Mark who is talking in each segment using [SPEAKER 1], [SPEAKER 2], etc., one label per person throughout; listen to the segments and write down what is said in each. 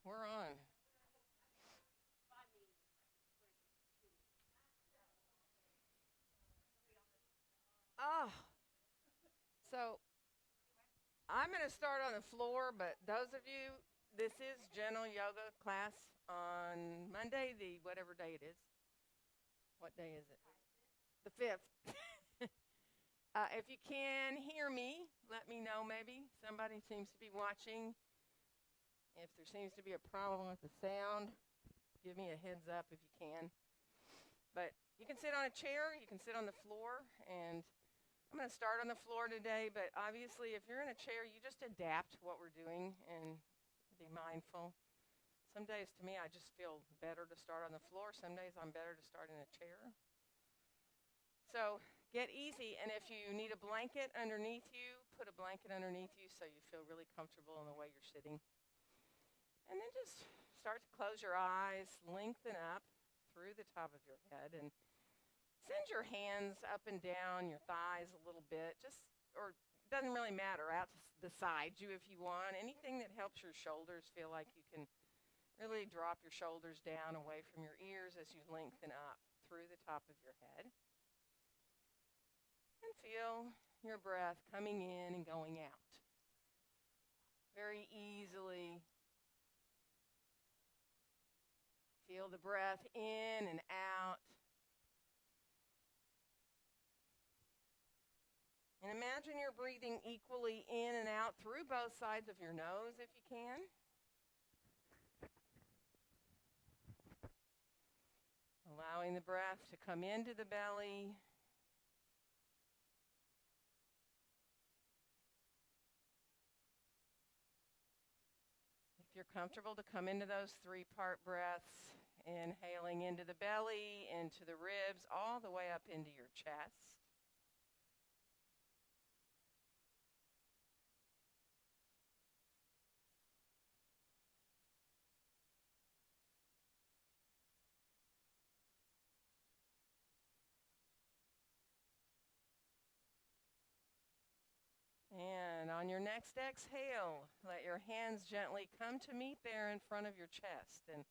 [SPEAKER 1] We're on. Oh, so I'm going to start on the floor, but those of you, this is general yoga class on Monday, the whatever day it is. What day is it? The 5th. If you can hear me, let me know maybe. Somebody seems to be watching. If there seems to be a problem with the sound, give me a heads up if you can. But you can sit on a chair, you can sit on the floor, and I'm going to start on the floor today, but obviously if you're in a chair, you just adapt what we're doing and be mindful. Some days to me, I just feel better to start on the floor. Some days I'm better to start in a chair. So get easy, and if you need a blanket underneath you, put a blanket underneath you so you feel really comfortable in the way you're sitting. And then just start to close your eyes, lengthen up through the top of your head, and send your hands up and down your thighs a little bit, or it doesn't really matter, out to the sides you if you want. Anything that helps your shoulders feel like you can really drop your shoulders down away from your ears as you lengthen up through the top of your head. And feel your breath coming in and going out very easily. Feel the breath in and out. And imagine you're breathing equally in and out through both sides of your nose if you can. Allowing the breath to come into the belly. If you're comfortable to come into those 3-part breaths, inhaling into the belly, into the ribs, all the way up into your chest. And on your next exhale, let your hands gently come to meet there in front of your chest. And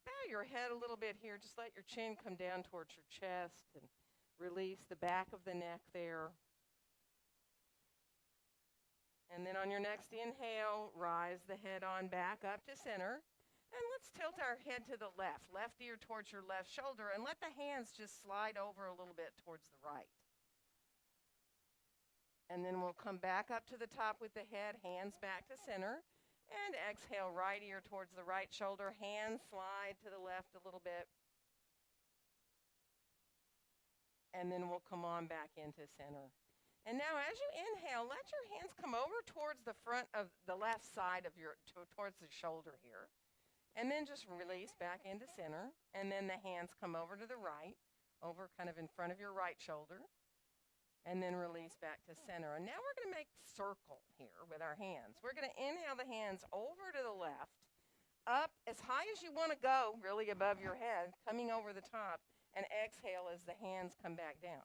[SPEAKER 1] bow your head a little bit here. Just let your chin come down towards your chest and release the back of the neck there. And then on your next inhale, rise the head on back up to center. And let's tilt our head to the left ear towards your left shoulder, and let the hands just slide over a little bit towards the right. And then we'll come back up to the top with the head, hands back to center. And exhale, right ear towards the right shoulder, hands slide to the left a little bit. And then we'll come on back into center. And now as you inhale, let your hands come over towards the front of the left side of towards the shoulder here. And then just release back into center. And then the hands come over to the right, over kind of in front of your right shoulder. And then release back to center. And now we're going to make a circle here with our hands. We're going to inhale the hands over to the left, up as high as you want to go, really above your head, coming over the top, and exhale as the hands come back down.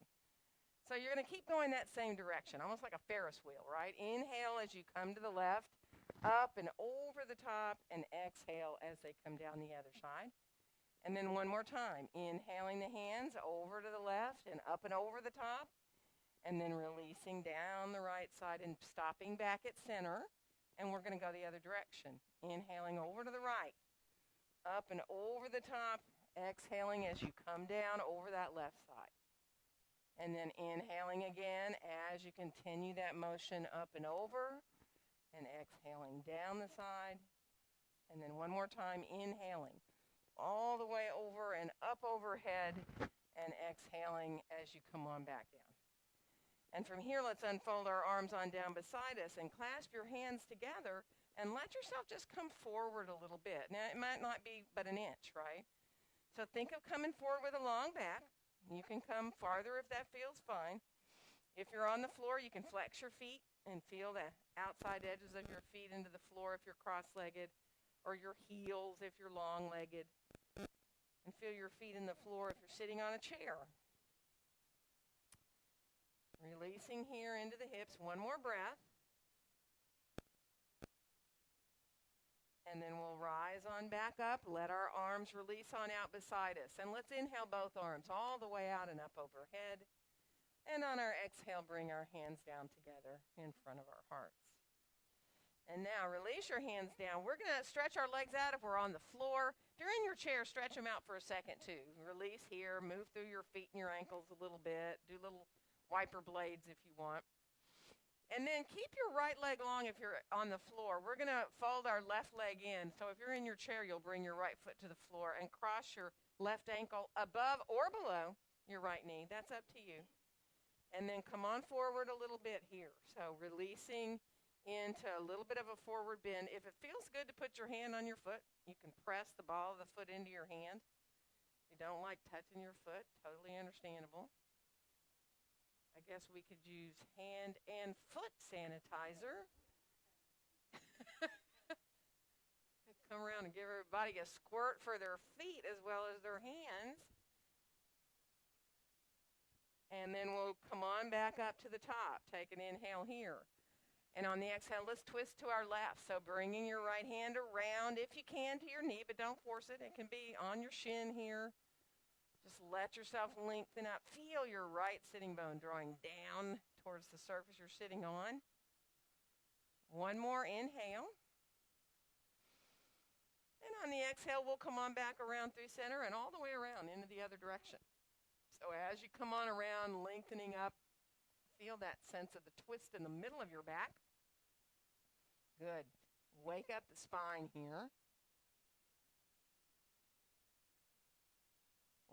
[SPEAKER 1] So you're going to keep going that same direction, almost like a Ferris wheel, right? Inhale as you come to the left, up and over the top, and exhale as they come down the other side. And then one more time, inhaling the hands over to the left and up and over the top, and then releasing down the right side and stopping back at center. And we're going to go the other direction. Inhaling over to the right, up and over the top, exhaling as you come down over that left side. And then inhaling again as you continue that motion up and over, and exhaling down the side. And then one more time, inhaling all the way over and up overhead, and exhaling as you come on back down. And from here, let's unfold our arms on down beside us and clasp your hands together and let yourself just come forward a little bit. Now, it might not be but an inch, right? So think of coming forward with a long back. You can come farther if that feels fine. If you're on the floor, you can flex your feet and feel the outside edges of your feet into the floor if you're cross-legged, or your heels if you're long-legged. And feel your feet in the floor if you're sitting on a chair. Releasing here into the hips. One more breath. And then we'll rise on back up. Let our arms release on out beside us. And let's inhale both arms all the way out and up overhead. And on our exhale, bring our hands down together in front of our hearts. And now release your hands down. We're going to stretch our legs out if we're on the floor. If you're in your chair, stretch them out for a second too. Release here. Move through your feet and your ankles a little bit. Do little wiper blades if you want. And then keep your right leg long if you're on the floor. We're going to fold our left leg in. So if you're in your chair, you'll bring your right foot to the floor and cross your left ankle above or below your right knee. That's up to you. And then come on forward a little bit here. So releasing into a little bit of a forward bend. If it feels good to put your hand on your foot, you can press the ball of the foot into your hand. If you don't like touching your foot, totally understandable. I guess we could use hand and foot sanitizer. Come around and give everybody a squirt for their feet as well as their hands. And then we'll come on back up to the top. Take an inhale here. And on the exhale, let's twist to our left. So bringing your right hand around, if you can, to your knee, but don't force it. It can be on your shin here. Just let yourself lengthen up. Feel your right sitting bone drawing down towards the surface you're sitting on. One more inhale. And on the exhale, we'll come on back around through center and all the way around into the other direction. So as you come on around, lengthening up, feel that sense of the twist in the middle of your back. Good. Wake up the spine here.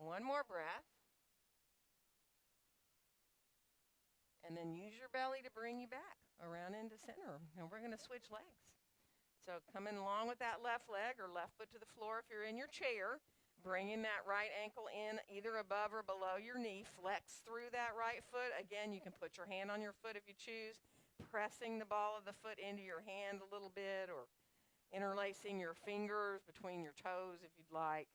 [SPEAKER 1] One more breath. And then use your belly to bring you back around into center. And we're going to switch legs. So coming along with that left leg or left foot to the floor if you're in your chair. Bringing that right ankle in either above or below your knee. Flex through that right foot. Again, you can put your hand on your foot if you choose. Pressing the ball of the foot into your hand a little bit or interlacing your fingers between your toes if you'd like.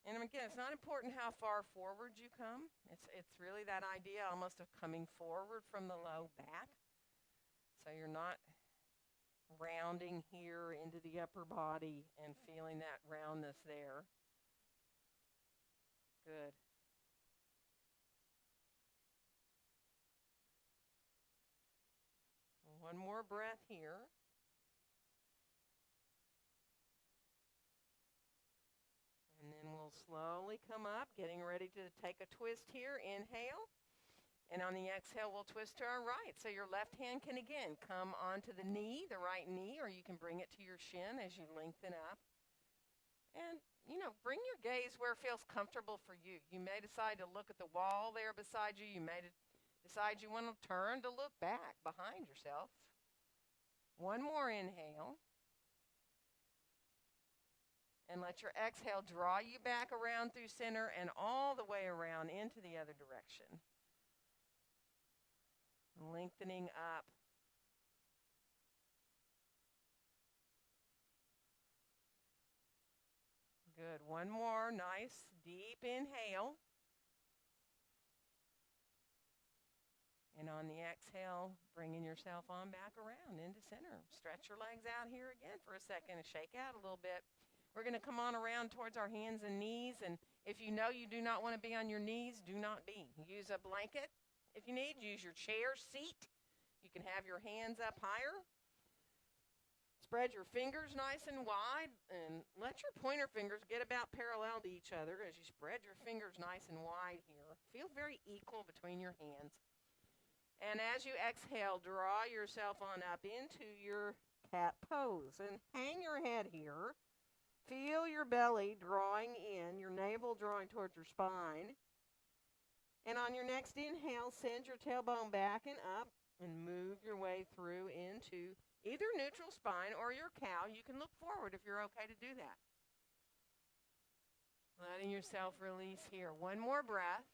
[SPEAKER 1] And again, it's not important how far forward you come. It's really that idea almost of coming forward from the low back. So you're not rounding here into the upper body and feeling that roundness there. Good. One more breath here. And then we'll slowly come up, getting ready to take a twist here. Inhale. And on the exhale, we'll twist to our right. So your left hand can, again, come onto the knee, the right knee, or you can bring it to your shin as you lengthen up. And bring your gaze where it feels comfortable for you. You may decide to look at the wall there beside you. You may decide you want to turn to look back behind yourself. One more inhale. And let your exhale draw you back around through center and all the way around into the other direction. Lengthening up. Good. One more nice deep inhale. And on the exhale, bringing yourself on back around into center. Stretch your legs out here again for a second and shake out a little bit. We're going to come on around towards our hands and knees. And if you know you do not want to be on your knees, do not be. Use a blanket if you need. Use your chair seat. You can have your hands up higher. Spread your fingers nice and wide and let your pointer fingers get about parallel to each other as you spread your fingers nice and wide here. Feel very equal between your hands. And as you exhale, draw yourself on up into your cat pose and hang your head here. Feel your belly drawing in, your navel drawing towards your spine. And on your next inhale, send your tailbone back and up and move your way through into either neutral spine or your cow. You can look forward if you're okay to do that. Letting yourself release here. One more breath.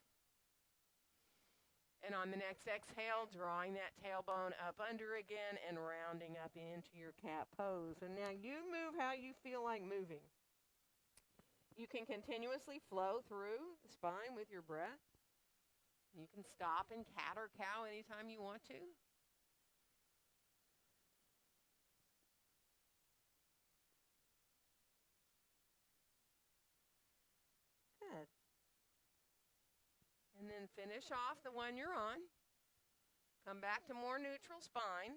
[SPEAKER 1] And on the next exhale, drawing that tailbone up under again and rounding up into your cat pose. And now you move how you feel like moving. You can continuously flow through the spine with your breath. You can stop in cat or cow anytime you want to. then finish off the one you're on. Come back to more neutral spine.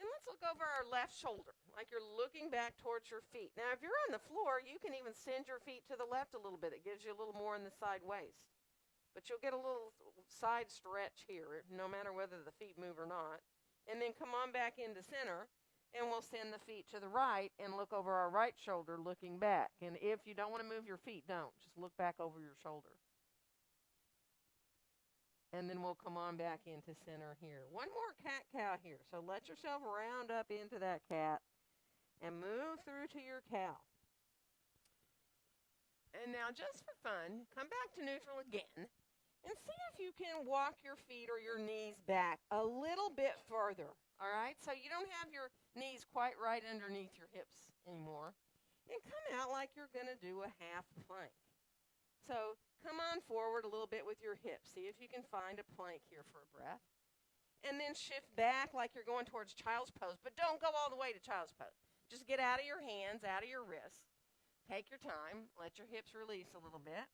[SPEAKER 1] And let's look over our left shoulder, like you're looking back towards your feet. Now, if you're on the floor, you can even send your feet to the left a little bit. It gives you a little more in the side waist. But you'll get a little side stretch here, no matter whether the feet move or not. And then come on back into center, and we'll send the feet to the right and look over our right shoulder looking back. And if you don't want to move your feet, don't. Just look back over your shoulder. And then we'll come on back into center here. One more cat-cow here. So let yourself round up into that cat and move through to your cow. And now just for fun, come back to neutral again and see if you can walk your feet or your knees back a little bit further. All right? So you don't have your knees quite right underneath your hips anymore. And come out like you're going to do a half plank. So come on forward a little bit with your hips. See if you can find a plank here for a breath. And then shift back like you're going towards child's pose. But don't go all the way to child's pose. Just get out of your hands, out of your wrists. Take your time. Let your hips release a little bit.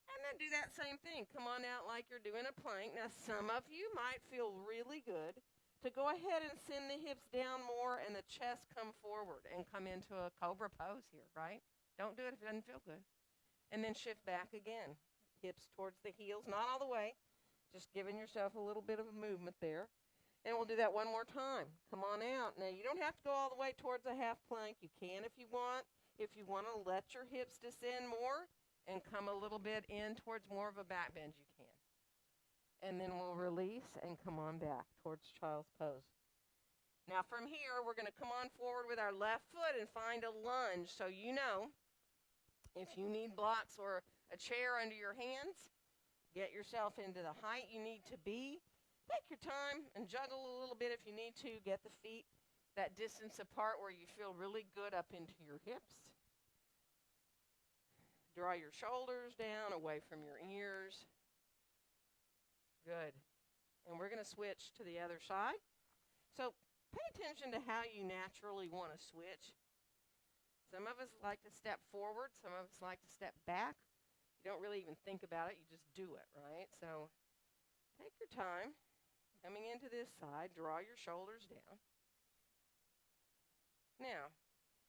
[SPEAKER 1] And then do that same thing. Come on out like you're doing a plank. Now, some of you might feel really good to go ahead and send the hips down more and the chest come forward and come into a cobra pose here, right? Don't do it if it doesn't feel good. And then shift back again. Hips towards the heels, not all the way. Just giving yourself a little bit of a movement there. And we'll do that one more time. Come on out. Now, you don't have to go all the way towards a half plank. You can if you want. If you want to let your hips descend more and come a little bit in towards more of a back bend, you can. And then we'll release and come on back towards child's pose. Now, from here, we're going to come on forward with our left foot and find a lunge. So you know, if you need blocks or a chair under your hands, get yourself into the height you need to be. Take your time and juggle a little bit if you need to. Get the feet that distance apart where you feel really good up into your hips. Draw your shoulders down away from your ears. Good. And we're going to switch to the other side. So pay attention to how you naturally want to switch. Some of us like to step forward. Some of us like to step back. You don't really even think about it. You just do it, right? So take your time. Coming into this side, draw your shoulders down. Now,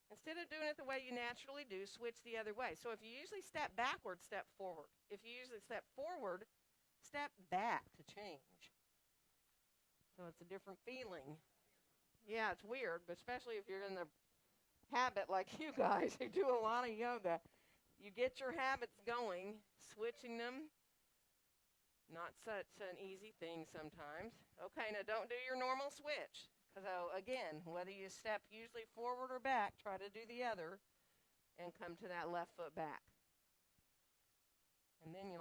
[SPEAKER 1] instead of doing it the way you naturally do, switch the other way. So if you usually step backward, step forward. If you usually step forward, step back to change. So it's a different feeling. Yeah, it's weird, but especially if you're in the habit like you guys who do a lot of yoga. You get your habits going, switching them. Not such an easy thing sometimes. Okay, now don't do your normal switch. So again, whether you step usually forward or back, try to do the other and come to that left foot back. And then you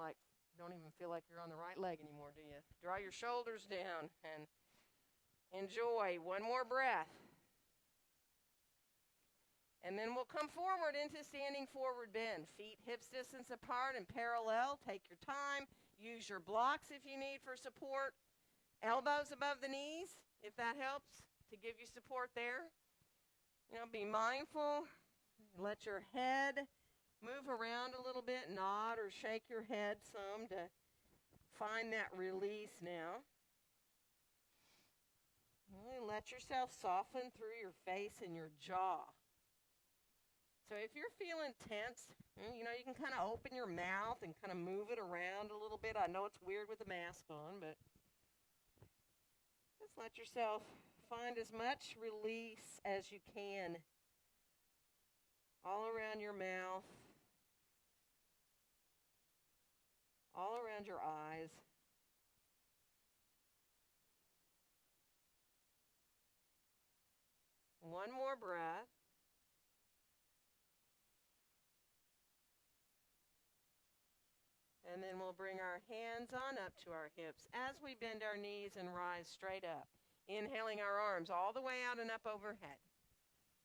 [SPEAKER 1] don't even feel like you're on the right leg anymore, do you? Draw your shoulders down and enjoy one more breath. And then we'll come forward into standing forward bend. Feet hips distance apart and parallel. Take your time. Use your blocks if you need for support. Elbows above the knees, if that helps, to give you support there. Be mindful. Let your head move around a little bit. Nod or shake your head some to find that release now. Let yourself soften through your face and your jaw. So if you're feeling tense, you can kind of open your mouth and kind of move it around a little bit. I know it's weird with the mask on, but just let yourself find as much release as you can all around your mouth, all around your eyes. One more breath. And then we'll bring our hands on up to our hips as we bend our knees and rise straight up. Inhaling our arms all the way out and up overhead.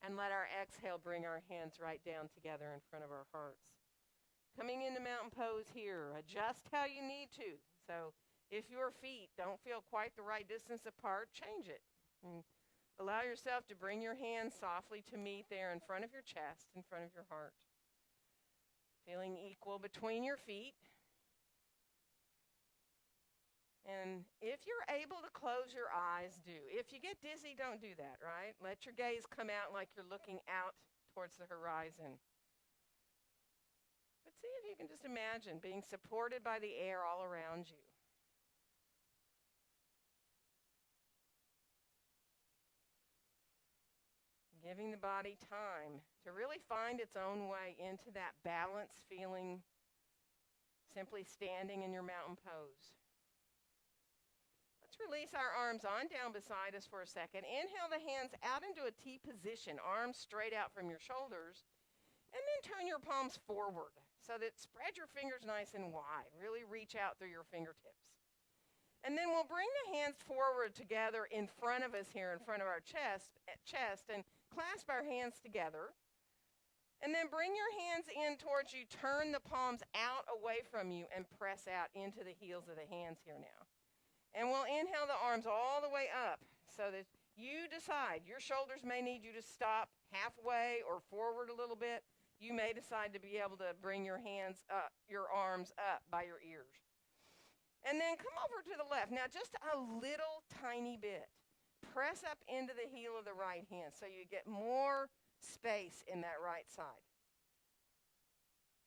[SPEAKER 1] And let our exhale bring our hands right down together in front of our hearts. Coming into mountain pose here. Adjust how you need to. So if your feet don't feel quite the right distance apart, change it. And allow yourself to bring your hands softly to meet there in front of your chest, in front of your heart. Feeling equal between your feet. And if you're able to close your eyes, do. If you get dizzy, don't do that, right? Let your gaze come out like you're looking out towards the horizon. But see if you can just imagine being supported by the air all around you. Giving the body time to really find its own way into that balance feeling, simply standing in your mountain pose. Let's release our arms on down beside us for a second. Inhale the hands out into a T position, arms straight out from your shoulders, and then turn your palms forward so that spread your fingers nice and wide. Really reach out through your fingertips. And then we'll bring the hands forward together in front of us here, in front of our chest, and clasp our hands together. And then bring your hands in towards you. Turn the palms out away from you and press out into the heels of the hands here now. And we'll inhale the arms all the way up so that you decide. Your shoulders may need you to stop halfway or forward a little bit. You may decide to be able to bring your hands up, your arms up by your ears. And then come over to the left. Now just a little tiny bit. Press up into the heel of the right hand so you get more space in that right side.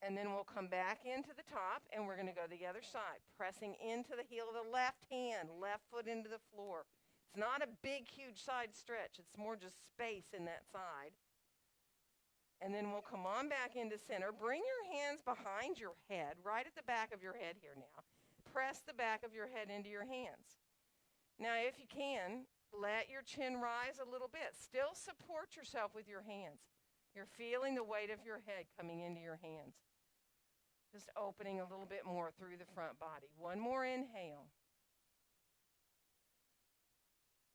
[SPEAKER 1] And then we'll come back into the top, and we're going to go the other side, pressing into the heel of the left hand, left foot into the floor. It's not a big, huge side stretch. It's more just space in that side. And then we'll come on back into center. Bring your hands behind your head, right at the back of your head here now. Press the back of your head into your hands. Now, if you can, let your chin rise a little bit. Still support yourself with your hands. You're feeling the weight of your head coming into your hands. Just opening a little bit more through the front body. One more inhale.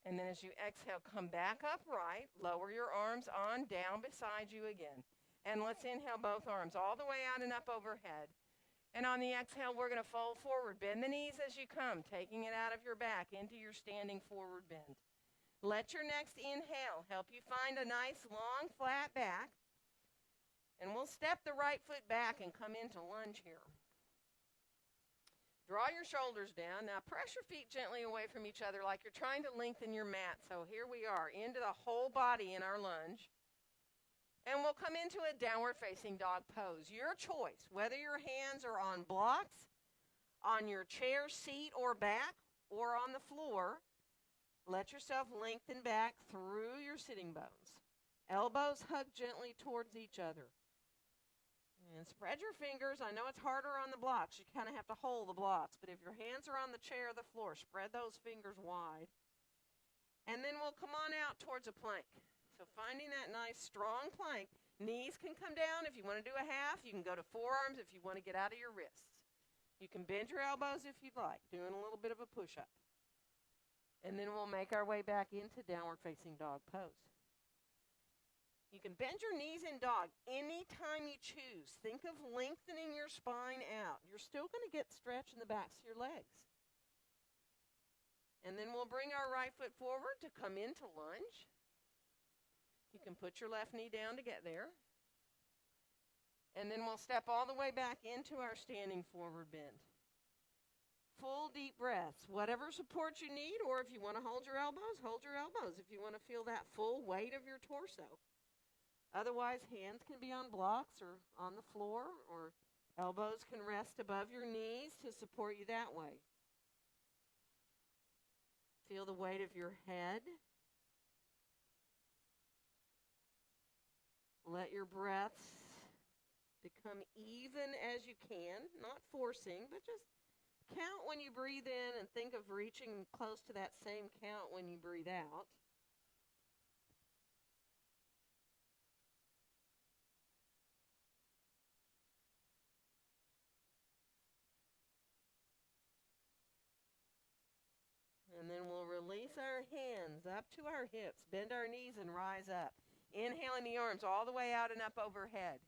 [SPEAKER 1] And then as you exhale, come back upright. Lower your arms on down beside you again. And let's inhale both arms all the way out and up overhead. And on the exhale, we're going to fold forward. Bend the knees as you come, taking it out of your back into your standing forward bend. Let your next inhale help you find a nice long flat back. And we'll step the right foot back and come into lunge here. Draw your shoulders down. Now press your feet gently away from each other like you're trying to lengthen your mat. So here we are, into the whole body in our lunge. And we'll come into a downward facing dog pose. Your choice, whether your hands are on blocks, on your chair, seat, or back, or on the floor. Let yourself lengthen back through your sitting bones. Elbows hug gently towards each other. And spread your fingers. I know it's harder on the blocks. You kind of have to hold the blocks. But if your hands are on the chair or the floor, spread those fingers wide. And then we'll come on out towards a plank. So finding that nice strong plank. Knees can come down. If you want to do a half, you can go to forearms if you want to get out of your wrists. You can bend your elbows if you'd like, doing a little bit of a push-up. And then we'll make our way back into downward facing dog pose. You can bend your knees in dog anytime you choose. Think of lengthening your spine out. You're still going to get stretch in the backs of your legs. And then we'll bring our right foot forward to come into lunge. You can put your left knee down to get there. And then we'll step all the way back into our standing forward bend. Full deep breaths. Whatever support you need, or if you want to hold your elbows, hold your elbows if you want to feel that full weight of your torso. Otherwise, hands can be on blocks or on the floor, or elbows can rest above your knees to support you that way. Feel the weight of your head. Let your breaths become even as you can, not forcing, but just count when you breathe in and think of reaching close to that same count when you breathe out. And then we'll release our hands up to our hips, bend our knees and rise up. Inhaling the arms all the way out and up overhead.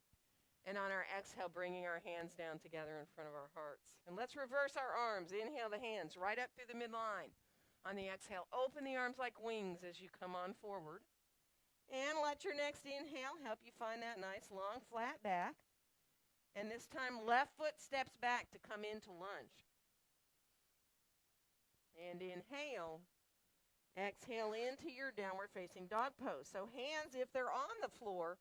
[SPEAKER 1] And on our exhale, bringing our hands down together in front of our hearts. And let's reverse our arms. Inhale the hands right up through the midline. On the exhale, open the arms like wings as you come on forward. And let your next inhale help you find that nice long flat back. And this time, left foot steps back to come into lunge. And inhale. Exhale into your downward facing dog pose. So hands, if they're on the floor,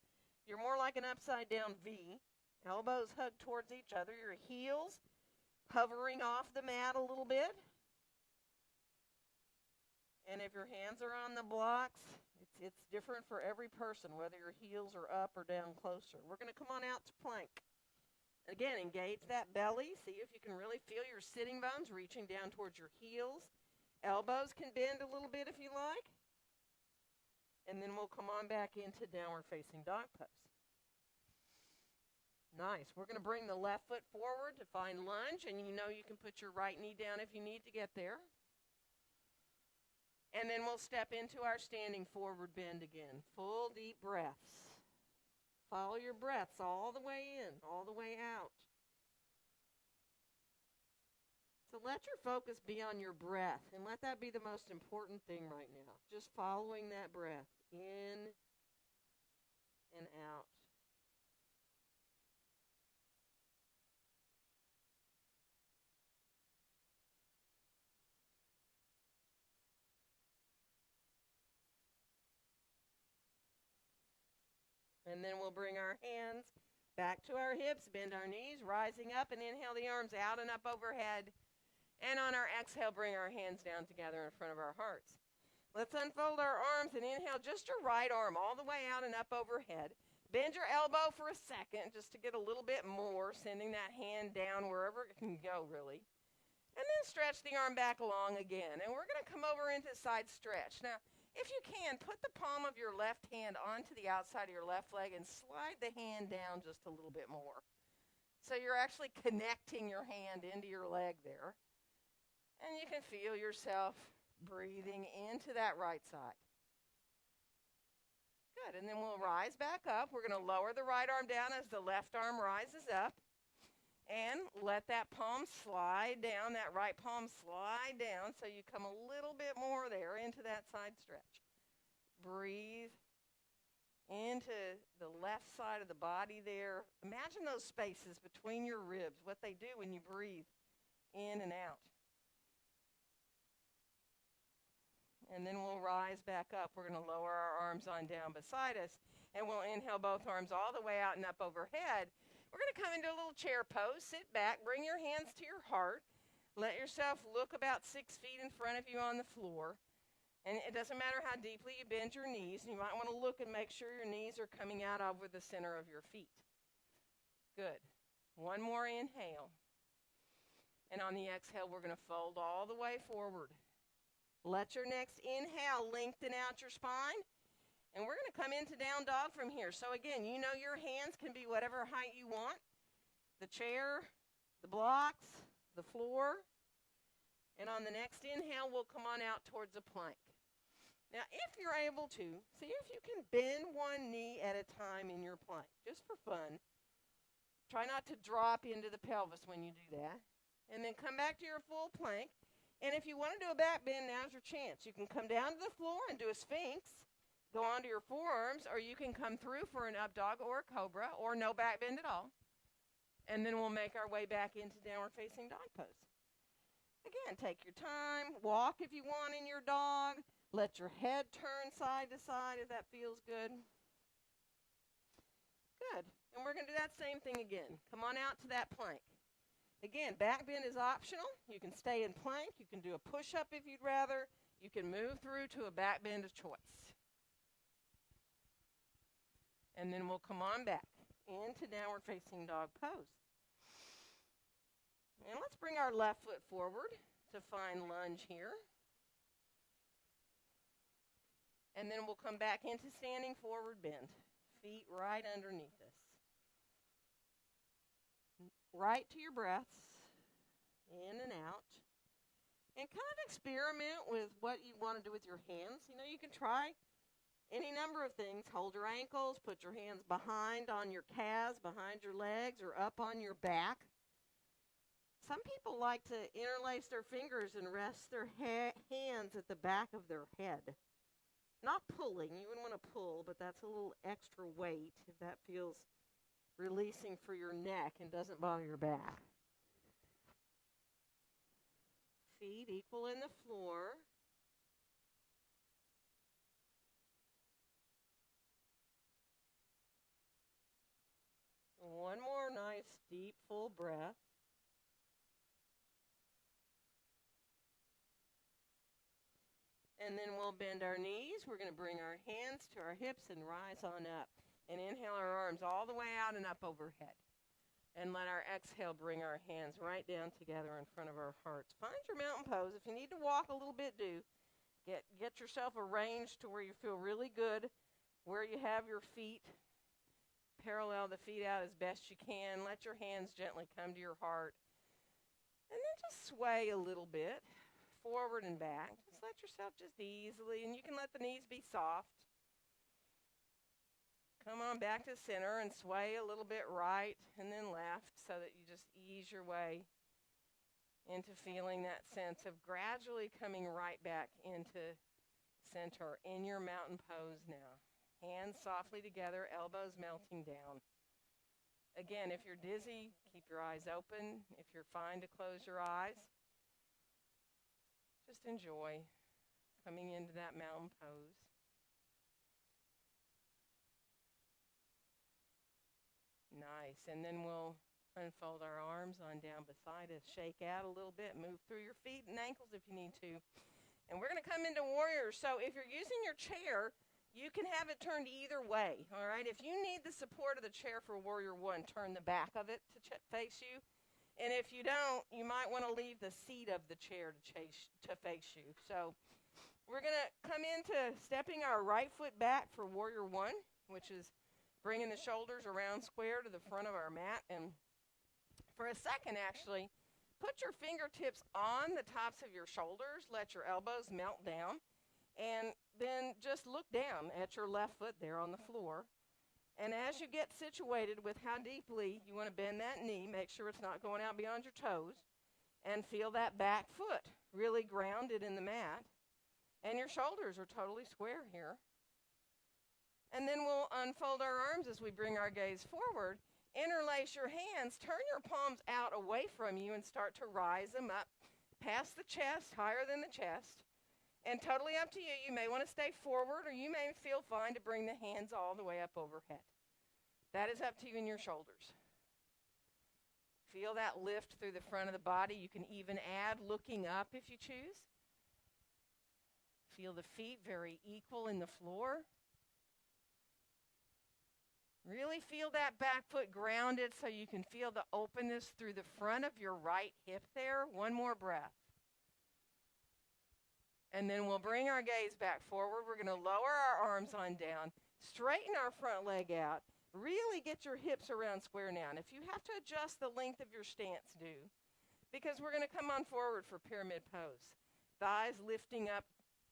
[SPEAKER 1] you're more like an upside down V. Elbows hug towards each other. Your heels hovering off the mat a little bit. And if your hands are on the blocks, it's different for every person, whether your heels are up or down closer. We're going to come on out to plank. Again, engage that belly. See if you can really feel your sitting bones reaching down towards your heels. Elbows can bend a little bit if you like. And then we'll come on back into downward facing dog pose. Nice. We're going to bring the left foot forward to find lunge, and you know you can put your right knee down if you need to get there. And then we'll step into our standing forward bend again. Full deep breaths. Follow your breaths all the way in, all the way out. So let your focus be on your breath, and let that be the most important thing right now. Just following that breath in and out. And then we'll bring our hands back to our hips, bend our knees, rising up, and inhale the arms out and up overhead. And on our exhale, bring our hands down together in front of our hearts. Let's unfold our arms and inhale just your right arm all the way out and up overhead. Bend your elbow for a second just to get a little bit more, sending that hand down wherever it can go, really. And then stretch the arm back along again. And we're going to come over into side stretch. Now, if you can, put the palm of your left hand onto the outside of your left leg and slide the hand down just a little bit more. So you're actually connecting your hand into your leg there. And you can feel yourself breathing into that right side. Good. And then we'll rise back up. We're going to lower the right arm down as the left arm rises up. And let that palm slide down, that right palm slide down so you come a little bit more there into that side stretch. Breathe into the left side of the body there. Imagine those spaces between your ribs, what they do when you breathe in and out. And then we'll rise back up. We're going to lower our arms on down beside us, and we'll inhale both arms all the way out and up overhead. We're going to come into a little chair pose. Sit back. Bring your hands to your heart. Let yourself look about 6 feet in front of you on the floor. And it doesn't matter how deeply you bend your knees. You might want to look and make sure your knees are coming out over the center of your feet. Good. One more inhale. And on the exhale, we're going to fold all the way forward. Let your next inhale lengthen out your spine. And we're going to come into down dog from here. So again, you know your hands can be whatever height you want. The chair, the blocks, the floor. And on the next inhale, we'll come on out towards a plank. Now, if you're able to, see if you can bend one knee at a time in your plank, just for fun. Try not to drop into the pelvis when you do that. And then come back to your full plank. And if you want to do a back bend, now's your chance. You can come down to the floor and do a sphinx. Go onto your forearms, or you can come through for an up dog or a cobra, or no back bend at all. And then we'll make our way back into downward facing dog pose. Again, take your time. Walk if you want in your dog. Let your head turn side to side if that feels good. Good. And we're going to do that same thing again. Come on out to that plank. Again, back bend is optional. You can stay in plank. You can do a push-up if you'd rather. You can move through to a back bend of choice. And then we'll come on back into downward facing dog pose. And let's bring our left foot forward to find lunge here. And then we'll come back into standing forward bend. Feet right underneath us. Right to your breaths. In and out. And kind of experiment with what you want to do with your hands. You know, you can try any number of things. Hold your ankles, put your hands behind on your calves, behind your legs, or up on your back. Some people like to interlace their fingers and rest their hands at the back of their head. Not pulling. You wouldn't want to pull, but that's a little extra weight if that feels releasing for your neck and doesn't bother your back.
[SPEAKER 2] feet equal in the floor. One more nice, deep, full breath. And then we'll bend our knees. We're going to bring our hands to our hips and rise on up. And inhale our arms all the way out and up overhead. And let our exhale bring our hands right down together in front of our hearts. Find your mountain pose. If you need to walk a little bit, do. Get yourself arranged to where you feel really good, where you have your feet. Parallel the feet out as best you can. Let your hands gently come to your heart. And then just sway a little bit, forward and back. Just let yourself just easily, and you can let the knees be soft. Come on back to center and sway a little bit right and then left so that you just ease your way into feeling that sense of gradually coming right back into center in your mountain pose now. Hands softly together, elbows melting down. Again, if you're dizzy, keep your eyes open. If you're fine to close your eyes, just enjoy coming into that mountain pose. Nice. And then we'll unfold our arms on down beside us. Shake out a little bit. Move through your feet and ankles if you need to. And we're going to come into warrior. So if you're using your chair, you can have it turned either way. All right. If you need the support of the chair for warrior one, turn the back of it to face you. And if you don't, you might want to leave the seat of the chair to face you. So we're going to come into stepping our right foot back for warrior one, which is bringing the shoulders around square to the front of our mat. And for a second, actually, put your fingertips on the tops of your shoulders. Let your elbows melt down. And then just look down at your left foot there on the floor. And as you get situated with how deeply you want to bend that knee, make sure it's not going out beyond your toes. And feel that back foot really grounded in the mat. And your shoulders are totally square here. And then we'll unfold our arms as we bring our gaze forward. Interlace your hands, turn your palms out away from you and start to rise them up past the chest, higher than the chest. And totally up to you. You may want to stay forward or you may feel fine to bring the hands all the way up overhead. That is up to you and your shoulders. Feel that lift through the front of the body. You can even add looking up if you choose. Feel the feet very equal in the floor. Really feel that back foot grounded so you can feel the openness through the front of your right hip there. One more breath. And then we'll bring our gaze back forward. We're going to lower our arms on down, straighten our front leg out, really get your hips around square now. And if you have to adjust the length of your stance, do, because we're going to come on forward for pyramid pose. Thighs lifting up,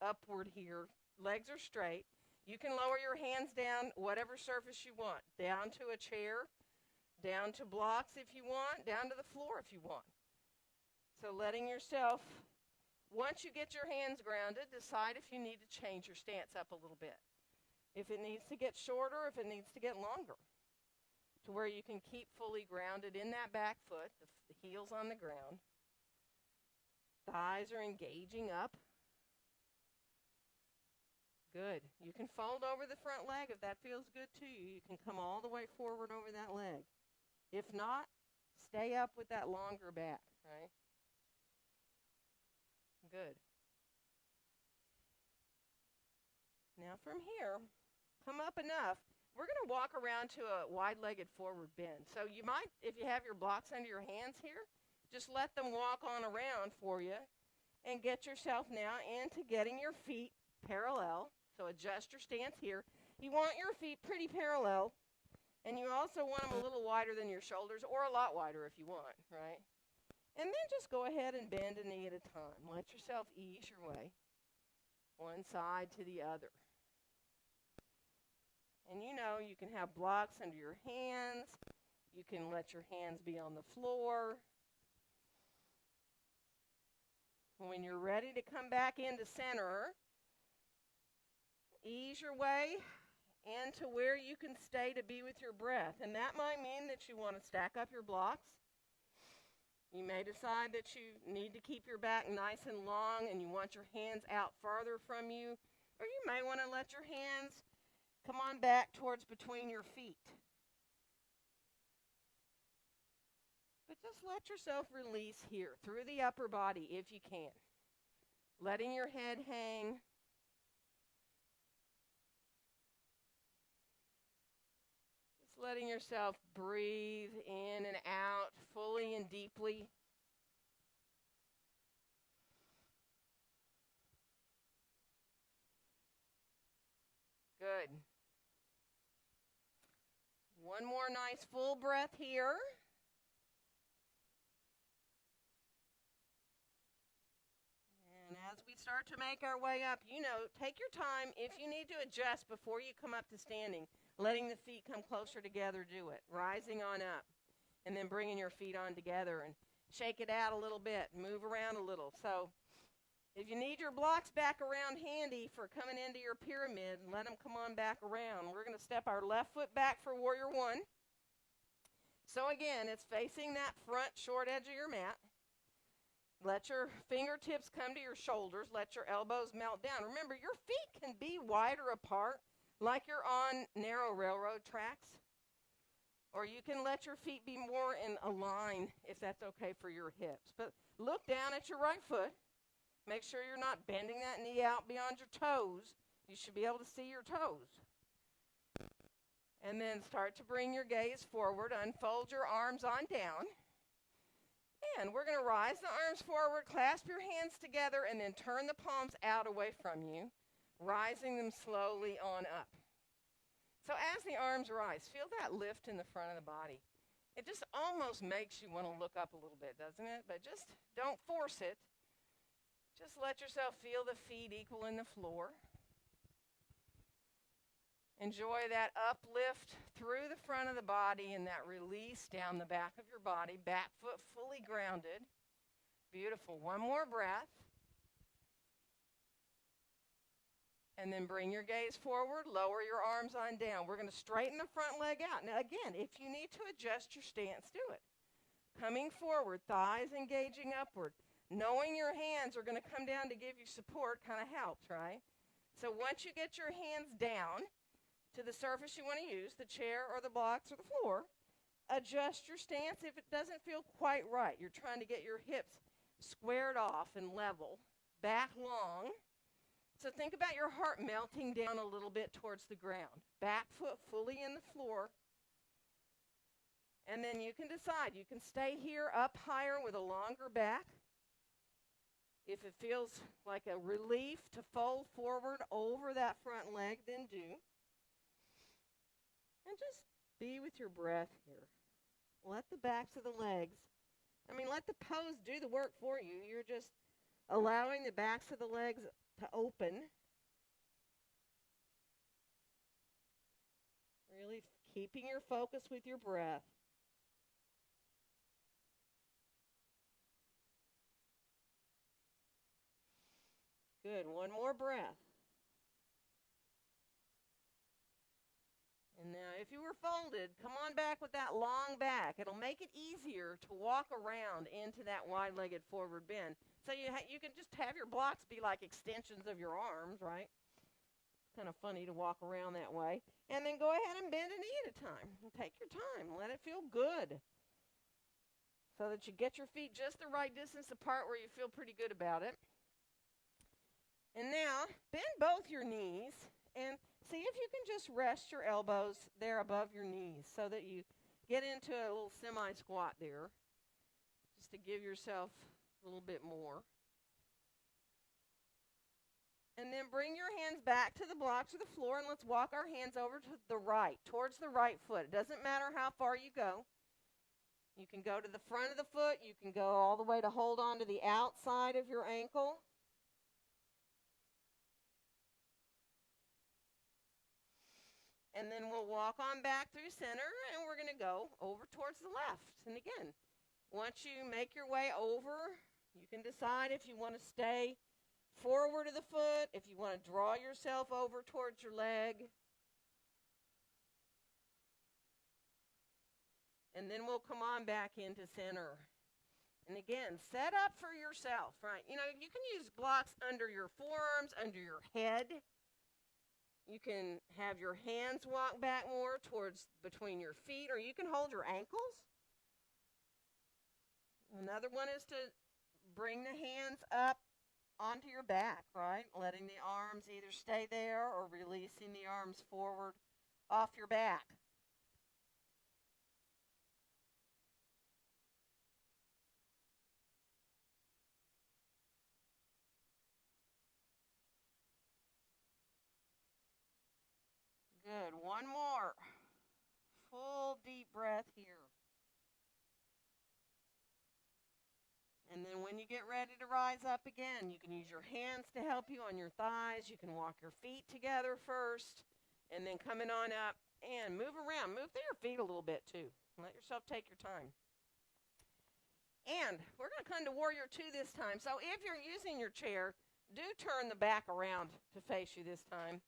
[SPEAKER 2] upward here. Legs are straight. You can lower your hands down whatever surface you want, down to a chair, down to blocks if you want, down to the floor if you want. So letting yourself, once you get your hands grounded, decide if you need to change your stance up a little bit. If it needs to get shorter, if it needs to get longer, to where you can keep fully grounded in that back foot, the heels on the ground. Thighs are engaging up. Good. You can fold over the front leg if that feels good to you. You can come all the way forward over that leg. If not, stay up with that longer back, right? Good. Now from here, come up enough. We're going to walk around to a wide-legged forward bend. So you might, if you have your blocks under your hands here, just let them walk on around for you and get yourself now into getting your feet parallel. So adjust your stance here. You want your feet pretty parallel, and you also want them a little wider than your shoulders, or a lot wider if you want, right? And then just go ahead and bend a knee at a time. Let yourself ease your way, one side to the other. And you know, you can have blocks under your hands. You can let your hands be on the floor. When you're ready to come back into center, ease your way into where you can stay to be with your breath. And that might mean that you want to stack up your blocks. You may decide that you need to keep your back nice and long and you want your hands out farther from you, or you may want to let your hands come on back towards between your feet. But just let yourself release here through the upper body if you can. Letting your head hang. Just letting yourself breathe in and out fully and deeply. Good. One more nice full breath here. And as we start to make our way up, take your time. If you need to adjust before you come up to standing, letting the feet come closer together, do it. Rising on up. And then bringing your feet on together and shake it out a little bit. Move around a little. So if you need your blocks back around handy for coming into your pyramid, let them come on back around. We're going to step our left foot back for warrior one. So again, it's facing that front short edge of your mat. Let your fingertips come to your shoulders. Let your elbows melt down. Remember, your feet can be wider apart like you're on narrow railroad tracks. Or you can let your feet be more in a line if that's okay for your hips. But look down at your right foot. Make sure you're not bending that knee out beyond your toes. You should be able to see your toes. And then start to bring your gaze forward. Unfold your arms on down. And we're going to rise the arms forward, clasp your hands together, and then turn the palms out away from you, rising them slowly on up. So as the arms rise, feel that lift in the front of the body. It just almost makes you want to look up a little bit, doesn't it? But just don't force it. Just let yourself feel the feet equal in the floor. Enjoy that uplift through the front of the body and that release down the back of your body. Back foot fully grounded. Beautiful. One more breath. And then bring your gaze forward. Lower your arms on down. We're going to straighten the front leg out. Now again, if you need to adjust your stance, do it. Coming forward, thighs engaging upward. Knowing your hands are going to come down to give you support kind of helps, right? So once you get your hands down to the surface you want to use, the chair or the blocks or the floor, adjust your stance if it doesn't feel quite right. You're trying to get your hips squared off and level, back long. So think about your heart melting down a little bit towards the ground. Back foot fully in the floor. And then you can decide. You can stay here up higher with a longer back. If it feels like a relief to fold forward over that front leg, then do. And just be with your breath here. Let the backs of the legs, let the pose do the work for you. You're just allowing the backs of the legs to open. Really keeping your focus with your breath. Good. One more breath. And now if you were folded, come on back with that long back. It'll make it easier to walk around into that wide-legged forward bend. So you can just have your blocks be like extensions of your arms, right? It's kind of funny to walk around that way. And then go ahead and bend a knee at a time. And take your time. Let it feel good. So that you get your feet just the right distance apart where you feel pretty good about it. And now, bend both your knees and see if you can just rest your elbows there above your knees so that you get into a little semi-squat there, just to give yourself a little bit more. And then bring your hands back to the blocks or the floor, and let's walk our hands over to the right, towards the right foot. It doesn't matter how far you go. You can go to the front of the foot. You can go all the way to hold on to the outside of your ankle. And then we'll walk on back through center, and we're going to go over towards the left. And again, once you make your way over, you can decide if you want to stay forward of the foot, if you want to draw yourself over towards your leg. And then we'll come on back into center. And again, set up for yourself, right? You know, you can use blocks under your forearms, under your head. You can have your hands walk back more towards between your feet, or you can hold your ankles. Another one is to bring the hands up onto your back, right? Letting the arms either stay there or releasing the arms forward off your back. Good. One more. Full deep breath here. And then when you get ready to rise up again, you can use your hands to help you on your thighs. You can walk your feet together first, and then coming on up and move around. Move through your feet a little bit too. Let yourself take your time. And we're going to come to Warrior 2 this time. So if you're using your chair, do turn the back around to face you this time.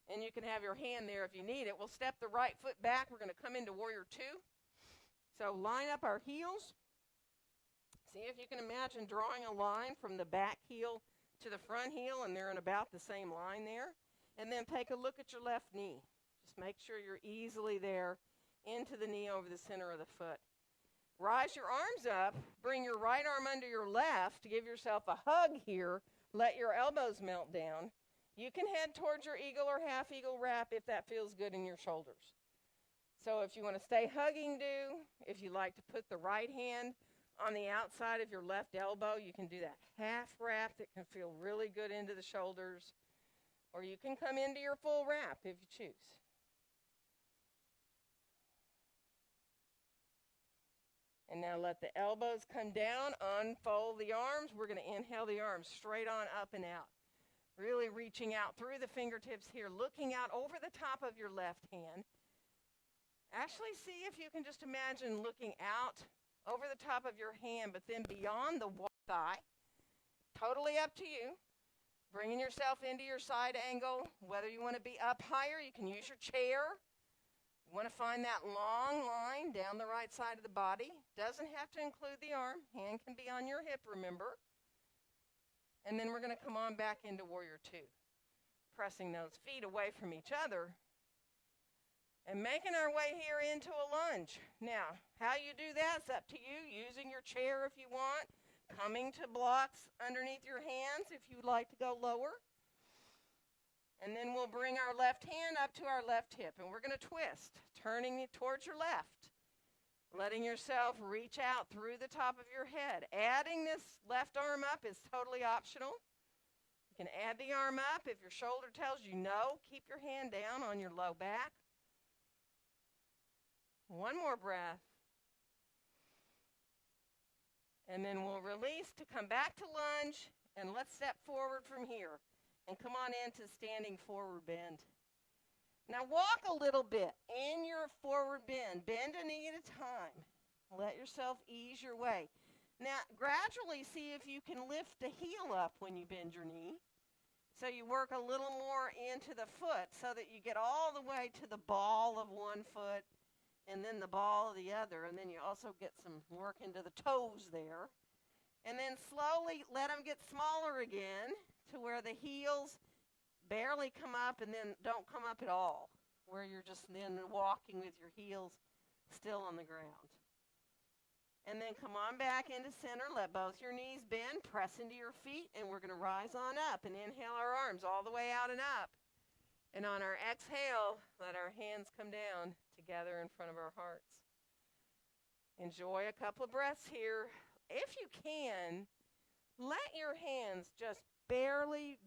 [SPEAKER 2] And you can have your hand there if you need it. We'll step the right foot back. We're going to come into Warrior 2. So line up our heels. See if you can imagine drawing a line from the back heel to the front heel, and they're in about the same line there. And then take a look at your left knee. Just make sure you're easily there into the knee over the center of the foot. Rise your arms up. Bring your right arm under your left to give yourself a hug here. Let your elbows melt down. You can head towards your eagle or half eagle wrap if that feels good in your shoulders. So if you want to stay hugging, do. If you like to put the right hand on the outside of your left elbow, you can do that half wrap that can feel really good into the shoulders. Or you can come into your full wrap if you choose. And now let the elbows come down, unfold the arms. We're going to inhale the arms straight on up and out. Really reaching out through the fingertips here, looking out over the top of your left hand. Actually, see if you can just imagine looking out over the top of your hand, but then beyond the thigh. Totally up to you. Bringing yourself into your side angle. Whether you want to be up higher, you can use your chair. You want to find that long line down the right side of the body. Doesn't have to include the arm. Hand can be on your hip, remember. And then we're going to come on back into Warrior 2. Pressing those feet away from each other. And making our way here into a lunge. Now, how you do that's up to you. Using your chair if you want. Coming to blocks underneath your hands if you'd like to go lower. And then we'll bring our left hand up to our left hip. And we're going to twist, turning it towards your left. Letting yourself reach out through the top of your head. Adding this left arm up is totally optional. You can add the arm up if your shoulder tells you no. Keep your hand down on your low back. One more breath. And then we'll release to come back to lunge. And let's step forward from here. And come on into standing forward bend. Now walk a little bit in your forward bend. Bend a knee at a time. Let yourself ease your way. Now gradually see if you can lift the heel up when you bend your knee. So you work a little more into the foot so that you get all the way to the ball of one foot and then the ball of the other. And then you also get some work into the toes there. And then slowly let them get smaller again to where the heels barely come up and then don't come up at all, where you're just then walking with your heels still on the ground. And then come on back into center, let both your knees bend, press into your feet, and we're going to rise on up and inhale our arms all the way out and up. And on our exhale, let our hands come down together in front of our hearts. Enjoy a couple of breaths here. If you can, let your hands just barely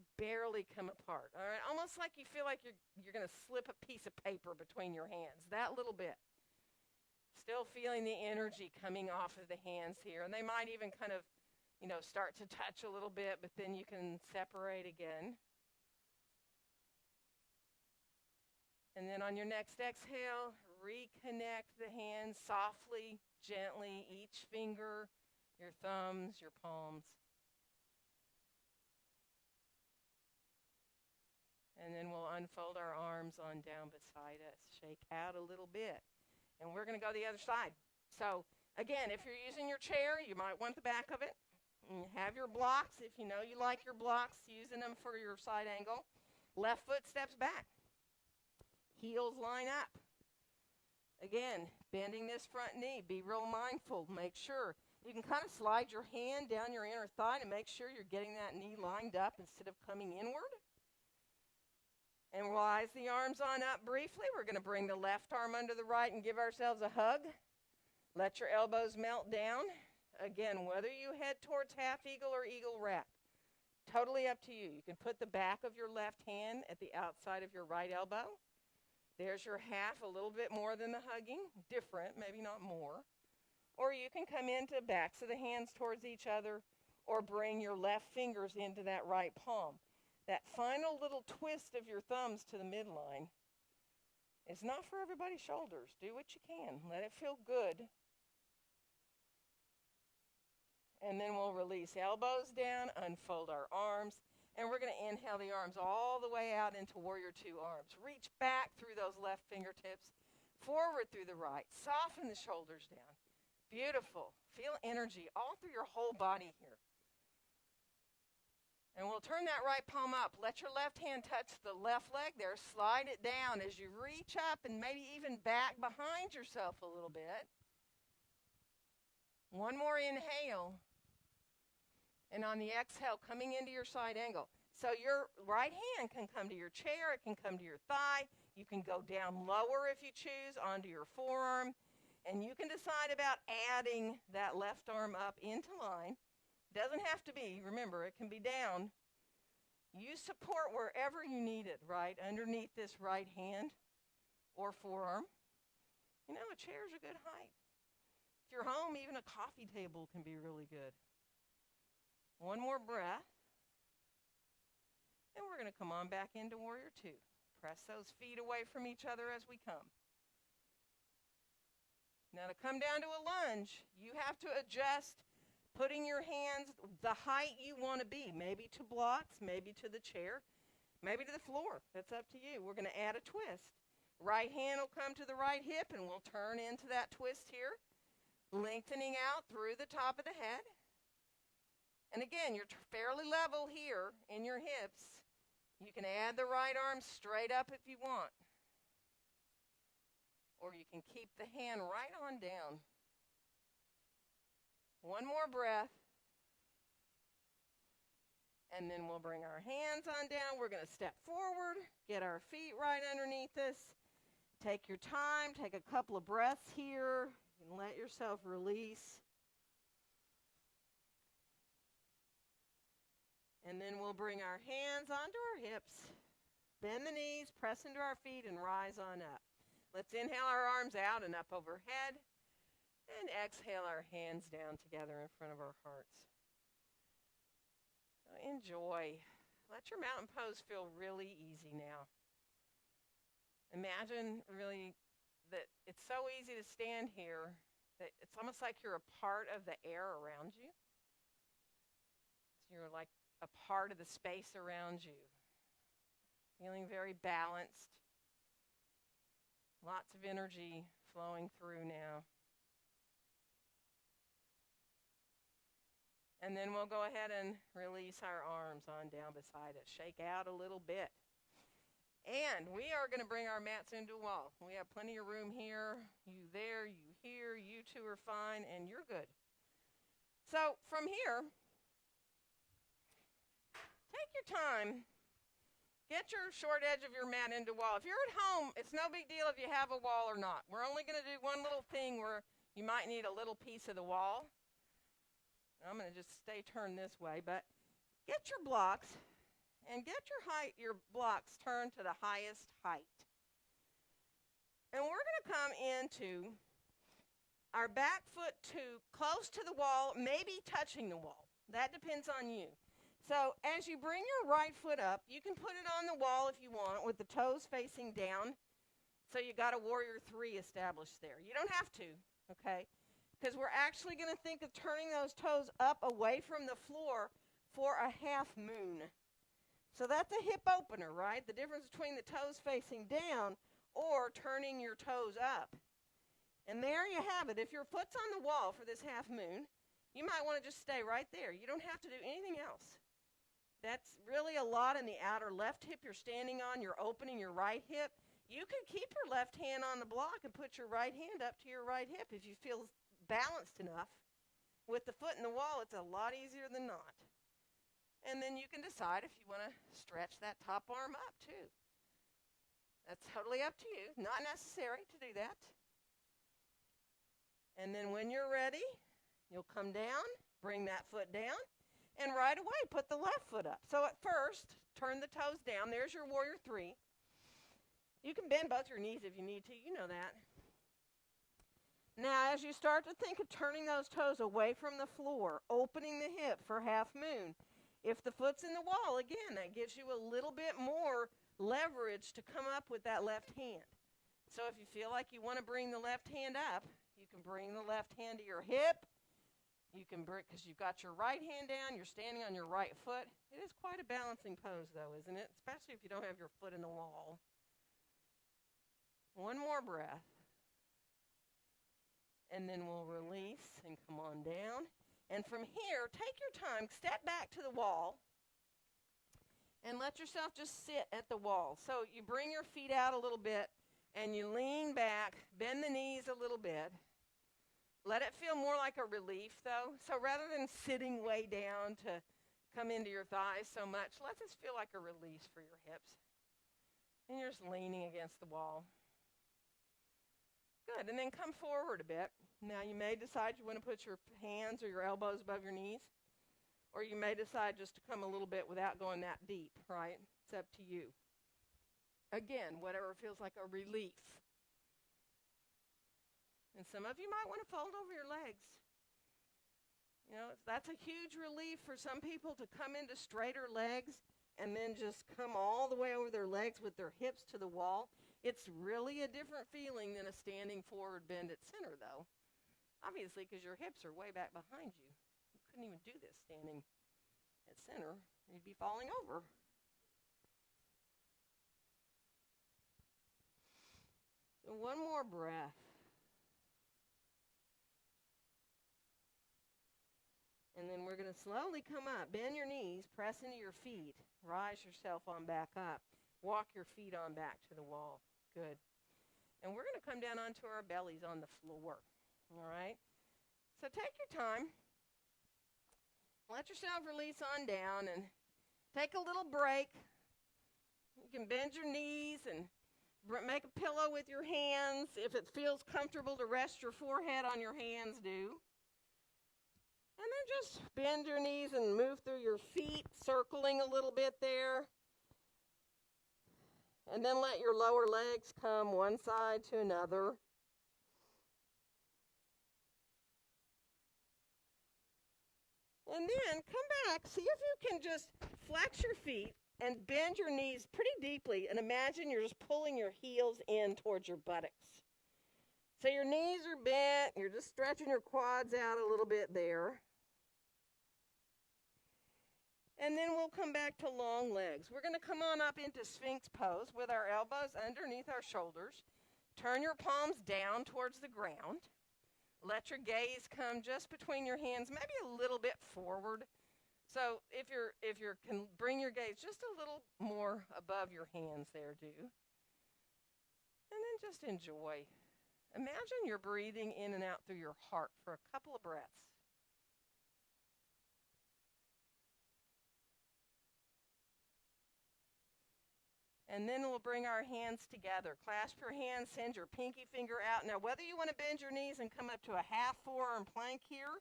[SPEAKER 2] come apart. All right, almost like you feel like you're going to slip a piece of paper between your hands, that little bit. Still feeling the energy coming off of the hands here, and they might even kind of, start to touch a little bit, but then you can separate again. And then on your next exhale, reconnect the hands softly, gently, each finger, your thumbs, your palms. And then we'll unfold our arms on down beside us. Shake out a little bit. And we're going to go the other side. So
[SPEAKER 1] Again, if you're using your chair, you might want the back of it. And have your blocks. If you know you like your blocks, using them for your side angle. Left foot steps back. Heels line up. Again, bending this front knee. Be real mindful. Make sure. You can kind of slide your hand down your inner thigh to make sure you're getting that knee lined up instead of coming inward. And rise the arms on up briefly. We're going to bring the left arm under the right and give ourselves a hug. Let your elbows melt down. Again, whether you head towards half eagle or eagle wrap, totally up to you. You can put the back of your left hand at the outside of your right elbow. There's your half, a little bit more than the hugging. Different, maybe not more. Or you can come into backs of the hands towards each other or bring your left fingers into that right palm. That final little twist of your thumbs to the midline is not for everybody's shoulders. Do what you can. Let it feel good. And then we'll release elbows down, unfold our arms, and we're going to inhale the arms all the way out into Warrior Two arms. Reach back through those left fingertips, forward through the right. Soften the shoulders down. Beautiful. Feel energy all through your whole body here. And we'll turn that right palm up. Let your left hand touch the left leg there. Slide it down as you reach up and maybe even back behind yourself a little bit. One more inhale. And on the exhale, coming into your side angle. So your right hand can come to your chair. It can come to your thigh. You can go down lower if you choose onto your forearm. And you can decide about adding that left arm up into line. Doesn't have to be. Remember, it can be down. Use support wherever you need it, right? Underneath this right hand or forearm. You know, a chair's a good height. If you're home, even a coffee table can be really good. One more breath. And we're going to come on back into Warrior Two. Press those feet away from each other as we come. Now to come down to a lunge, you have to adjust putting your hands the height you want to be, maybe to blocks, maybe to the chair, maybe to the floor. That's up to you. We're going to add a twist. Right hand will come to the right hip, and we'll turn into that twist here, lengthening out through the top of the head. And again, you're fairly level here in your hips. You can add the right arm straight up if you want. Or you can keep the hand right on down. One more breath. And then we'll bring our hands on down. We're going to step forward, get our feet right underneath us. Take your time, take a couple of breaths here, and let yourself release. And then we'll bring our hands onto our hips, bend the knees, press into our feet, and rise on up. Let's inhale our arms out and up overhead. And exhale our hands down together in front of our hearts. So enjoy. Let your mountain pose feel really easy now. Imagine really that it's so easy to stand here that it's almost like you're a part of the air around you. So you're like a part of the space around you. Feeling very balanced. Lots of energy flowing through now. And then we'll go ahead and release our arms on down beside us. Shake out a little bit. And we are going to bring our mats into a wall. We have plenty of room here. You there, you here, you two are fine, and you're good. So from here, take your time. Get your short edge of your mat into a wall. If you're at home, it's no big deal if you have a wall or not. We're only going to do one little thing where you might need a little piece of the wall. I'm going to just stay turned this way, but get your blocks and get your blocks turned to the highest height. And we're going to come into our back foot close to the wall, maybe touching the wall. That depends on you. So as you bring your right foot up, you can put it on the wall if you want with the toes facing down. So you got a Warrior Three established there. You don't have to, okay? Because we're actually going to think of turning those toes up away from the floor for a half moon. So that's a hip opener, right? The difference between the toes facing down or turning your toes up.
[SPEAKER 2] And there you have it. If your foot's on the wall for this half moon, you might want to just stay right there. You don't have to do anything else. That's really a lot in the outer left hip you're standing on. You're opening your right hip. You can keep your left hand on the block and put your right hand up to your right hip if you feel balanced enough. With the foot in the wall, it's a lot easier than not. And then you can decide if you want to stretch that top arm up too. That's totally up to you. Not necessary to do that. And then when you're ready, you'll come down, bring that foot down, and right away put the left foot up. So at first, turn the toes down. There's your warrior three. You can bend both your knees if you need to. You know that. Now, as you start to think of turning those toes away from the floor, opening the hip for half moon, if the foot's in the wall, again, that gives you a little bit more leverage to come up with that left hand. So if you feel like you want to bring the left hand up, you can bring the left hand to your hip. You can bring, because you've got your right hand down, you're standing on your right foot. It is quite a balancing pose, though, isn't it? Especially if you don't have your foot in the wall. One more breath. And then we'll release and come on down. And from here, take your time, step back to the wall, and let yourself just sit at the wall. So you bring your feet out a little bit, and you lean back, bend the knees a little bit. Let it feel more like a relief, though. So rather than sitting way down to come into your thighs so much, let this feel like a release for your hips. And you're just leaning against the wall. Good, and then come forward a bit. Now you may decide you want to put your hands or your elbows above your knees, or you may decide just to come a little bit without going that deep, right? It's up to you. Again, whatever feels like a relief. And some of you might want to fold over your legs. You know, that's a huge relief for some people to come into straighter legs and then just come all the way over their legs with their hips to the wall. It's really a different feeling than a standing forward bend at center, though. Obviously, because your hips are way back behind you. You couldn't even do this standing at center. You'd be falling over. So one more breath. And then we're going to slowly come up. Bend your knees, press into your feet. Rise yourself on back up. Walk your feet on back to the wall. Good. And we're going to come down onto our bellies on the floor. All right? So take your time. Let yourself release on down and take a little break. You can bend your knees and make a pillow with your hands. If it feels comfortable to rest your forehead on your hands, do. And then just bend your knees and move through your feet, circling a little bit there. And then let your lower legs come one side to another. And then come back. See if you can just flex your feet and bend your knees pretty deeply. And imagine you're just pulling your heels in towards your buttocks. So your knees are bent. You're just stretching your quads out a little bit there. And then we'll come back to long legs. We're going to come on up into Sphinx pose with our elbows underneath our shoulders. Turn your palms down towards the ground. Let your gaze come just between your hands, maybe a little bit forward. So if you can bring your gaze just a little more above your hands there, do. And then just enjoy. Imagine you're breathing in and out through your heart for a couple of breaths. And then we'll bring our hands together. Clasp your hands, send your pinky finger out. Now, whether you want to bend your knees and come up to a half forearm plank here,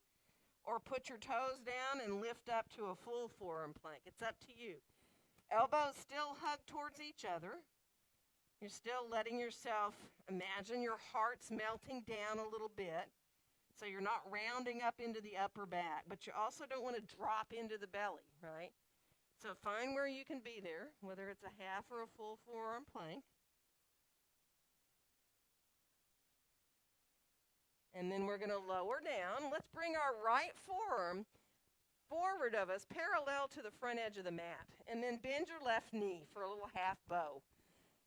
[SPEAKER 2] or put your toes down and lift up to a full forearm plank, it's up to you. Elbows still hug towards each other. You're still letting yourself imagine your heart's melting down a little bit. So you're not rounding up into the upper back, but you also don't want to drop into the belly, right? So find where you can be there, whether it's a half or a full forearm plank. And then we're going to lower down. Let's bring our right forearm forward of us, parallel to the front edge of the mat. And then bend your left knee for a little half bow.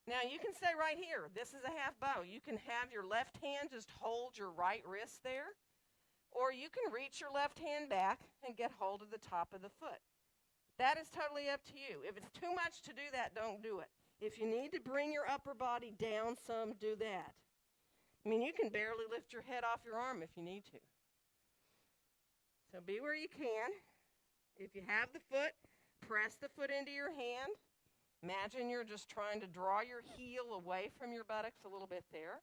[SPEAKER 2] Now you can stay right here. This is a half bow. You can have your left hand just hold your right wrist there, or you can reach your left hand back and get hold of the top of the foot. That is totally up to you. If it's too much to do that, don't do it. If you need to bring your upper body down some, do that. I mean, you can barely lift your head off your arm if you need to. So be where you can. If you have the foot, press the foot into your hand. Imagine you're just trying to draw your heel away from your buttocks a little bit there.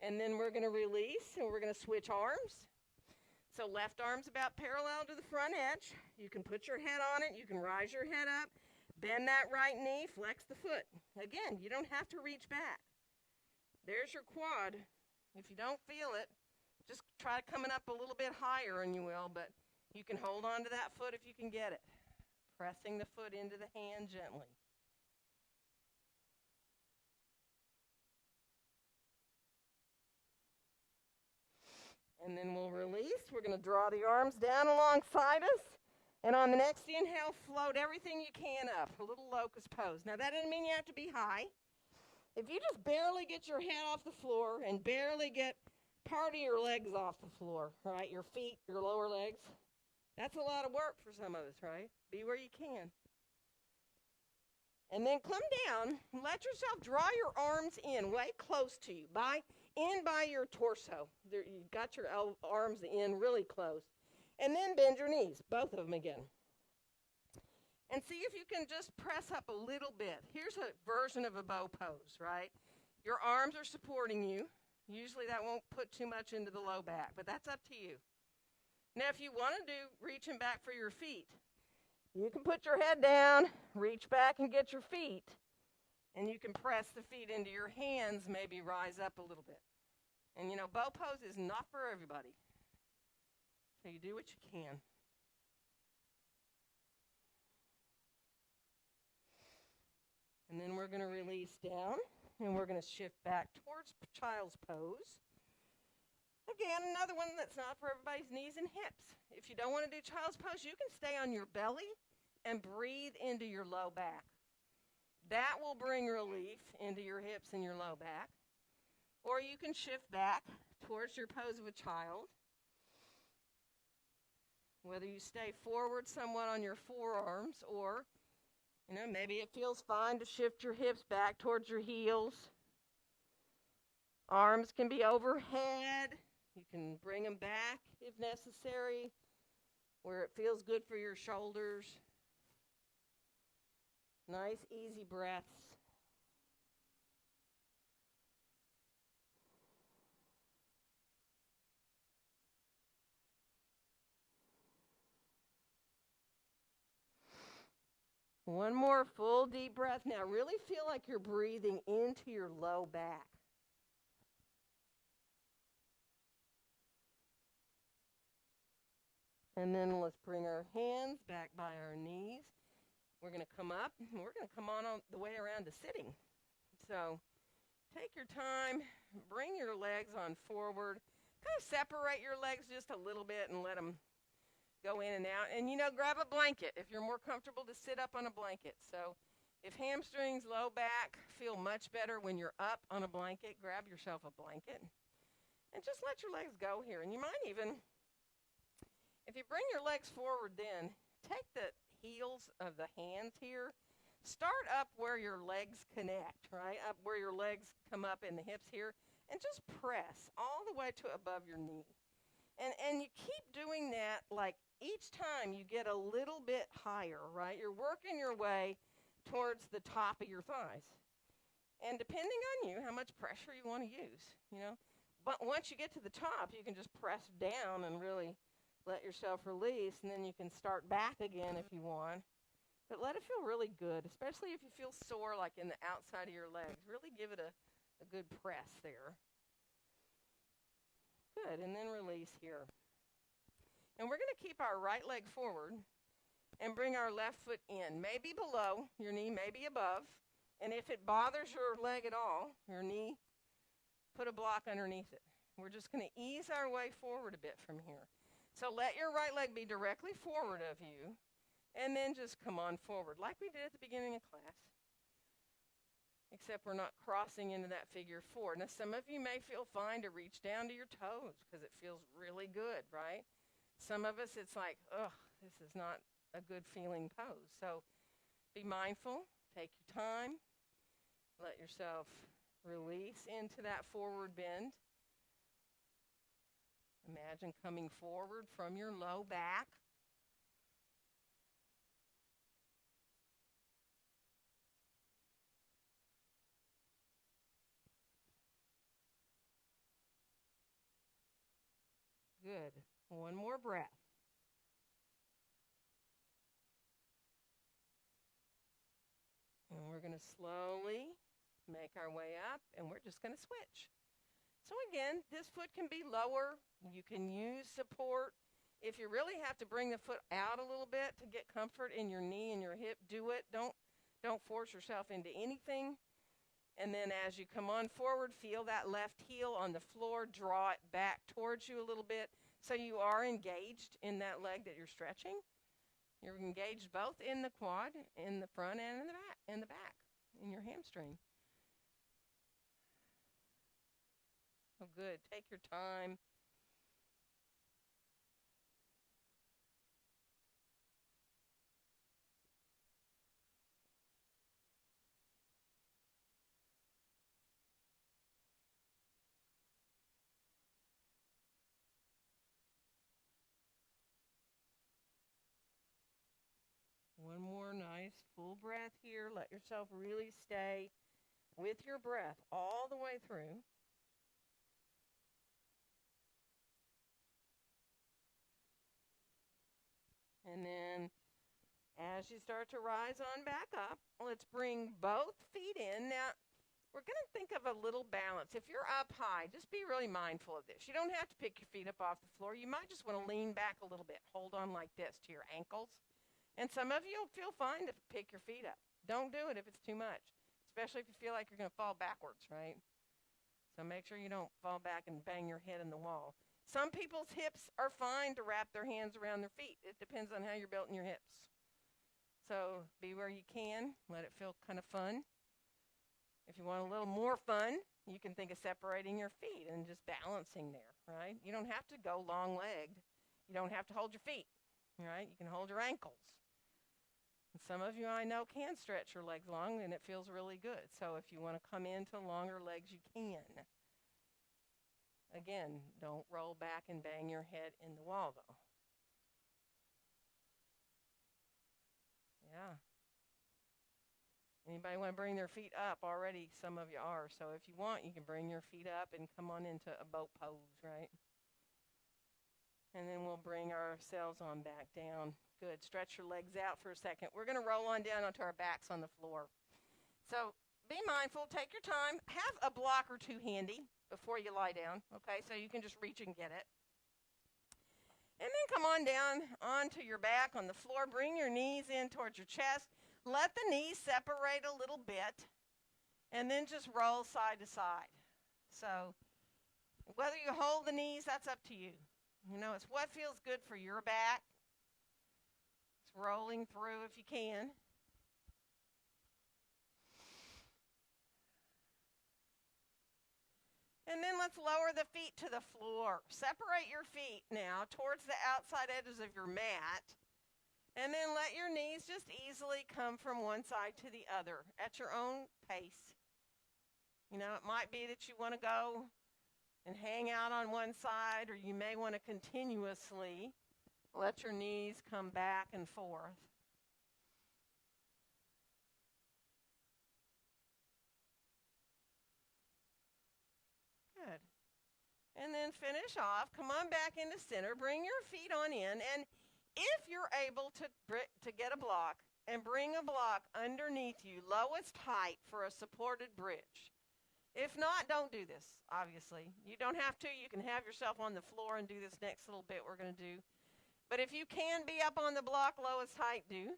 [SPEAKER 2] And then we're going to release, and we're going to switch arms. So left arm's about parallel to the front edge. You can put your head on it. You can rise your head up. Bend that right knee. Flex the foot. Again, you don't have to reach back. There's your quad. If you don't feel it, just try coming up a little bit higher and you will, but you can hold on to that foot if you can get it. Pressing the foot into the hand gently. And then we'll release. We're going to draw the arms down alongside us. And on the next inhale, float everything you can up. A little locust pose. Now, that doesn't mean you have to be high. If you just barely get your head off the floor and barely get part of your legs off the floor, right, your feet, your lower legs, that's a lot of work for some of us, right? Be where you can. And then come down and let yourself draw your arms in way close to you, by your torso. There, you've got your arms in really close. And then bend your knees, both of them again. And see if you can just press up a little bit. Here's a version of a bow pose, right? Your arms are supporting you. Usually that won't put too much into the low back, but that's up to you. Now, if you want to do reaching back for your feet, you can put your head down, reach back and get your feet, and you can press the feet into your hands, maybe rise up a little bit. And, you know, bow pose is not for everybody. So you do what you can. And then we're going to release down, and we're going to shift back towards child's pose. Again, another one that's not for everybody's knees and hips. If you don't want to do child's pose, you can stay on your belly and breathe into your low back. That will bring relief into your hips and your low back. Or you can shift back towards your pose of a child. Whether you stay forward somewhat on your forearms, or, you know, maybe it feels fine to shift your hips back towards your heels. Arms can be overhead. You can bring them back if necessary, where it feels good for your shoulders. Nice, easy breaths. One more full deep breath. Now really feel like you're breathing into your low back. And then let's bring our hands back by our knees. We're going to come up, and we're going to come on the way around to sitting. So take your time, bring your legs on forward, kind of separate your legs just a little bit and let them go in and out. And, you know, grab a blanket if you're more comfortable to sit up on a blanket. So if hamstrings, low back feel much better when you're up on a blanket, grab yourself a blanket and just let your legs go here. And you might even, if you bring your legs forward then, take the heels of the hands here. Start up where your legs connect, right? Up where your legs come up in the hips here. And just press all the way to above your knee. And you keep doing that, like each time you get a little bit higher, right? You're working your way towards the top of your thighs. And depending on you, how much pressure you want to use, you know. But once you get to the top, you can just press down and really let yourself release, and then you can start back again if you want. But let it feel really good, especially if you feel sore like in the outside of your legs. Really give it a good press there. Good, and then release here. And we're going to keep our right leg forward and bring our left foot in, maybe below your knee, maybe above. And if it bothers your leg at all, your knee, put a block underneath it. We're just going to ease our way forward a bit from here. So let your right leg be directly forward of you,
[SPEAKER 1] And then just come on forward like we did at the beginning of class. Except we're not crossing into that figure four. Now, some of you may feel fine to reach down to your toes because it feels really good, right? Some of us, it's like, ugh, this is not a good feeling pose. So be mindful, take your time, let yourself release into that forward bend. Imagine coming forward from your low back. Good. One more breath. And we're going to slowly make our way up, and we're just going to switch. So again, this foot can be lower. You can use support. If you really have to bring the foot out a little bit to get comfort in your knee and your hip, do it. Don't force yourself into anything. And then as you come on forward, feel that left heel on the floor, draw it back towards you a little bit so you are engaged in that leg that you're stretching. You're engaged both in the quad, in the front and in the back, in your hamstring. Oh, good. Take your time. One more nice full breath here. Let yourself really stay with your breath all the way through. And then as you start to rise on back up, let's bring both feet in. Now, we're going to think of a little balance. If you're up high, just be really mindful of this. You don't have to pick your feet up off the floor. You might just want to lean back a little bit. Hold on like this to your ankles. And some of you will feel fine to pick your feet up. Don't do it if it's too much, especially if you feel like you're going to fall backwards, right? So make sure you don't fall back and bang your head in the wall. Some people's hips are fine to wrap their hands around their feet. It depends on how you're built in your hips. So be where you can. Let it feel kind of fun. If you want a little more fun, you can think of separating your feet and just balancing there, right? You don't have to go long-legged. You don't have to hold your feet, right? You can hold your ankles. And some of you I know can stretch your legs long, and it feels really good. So if you want to come into longer legs, you can. Again, don't roll back and bang your head in the wall, though. Yeah. Anybody want to bring their feet up? Already some of you are. So if you want, you can bring your feet up and come on into a boat pose, right? And then we'll bring ourselves on back down. Good. Stretch your legs out for a second. We're going to roll on down onto our backs on the floor. So be mindful. Take your time. Have a block or two handy before you lie down, okay? So you can just reach and get it. And then come on down onto your back on the floor. Bring your knees in towards your chest. Let the knees separate a little bit. And then just roll side to side. So whether you hold the knees, that's up to you. You know, it's what feels good for your back. It's rolling through if you can. And then let's lower the feet to the floor. Separate your feet now towards the outside edges of your mat. And then let your knees just easily come from one side to the other at your own pace. You know, it might be that you want to go and hang out on one side, or you may want to continuously let your knees come back and forth. Good. And then finish off. Come on back into center. Bring your feet on in. And if you're able to get a block and bring a block underneath you, lowest height for a supported bridge. If not, don't do this, obviously. You don't have to. You can have yourself on the floor and do this next little bit we're going to do. But if you can be up on the block, lowest height, do.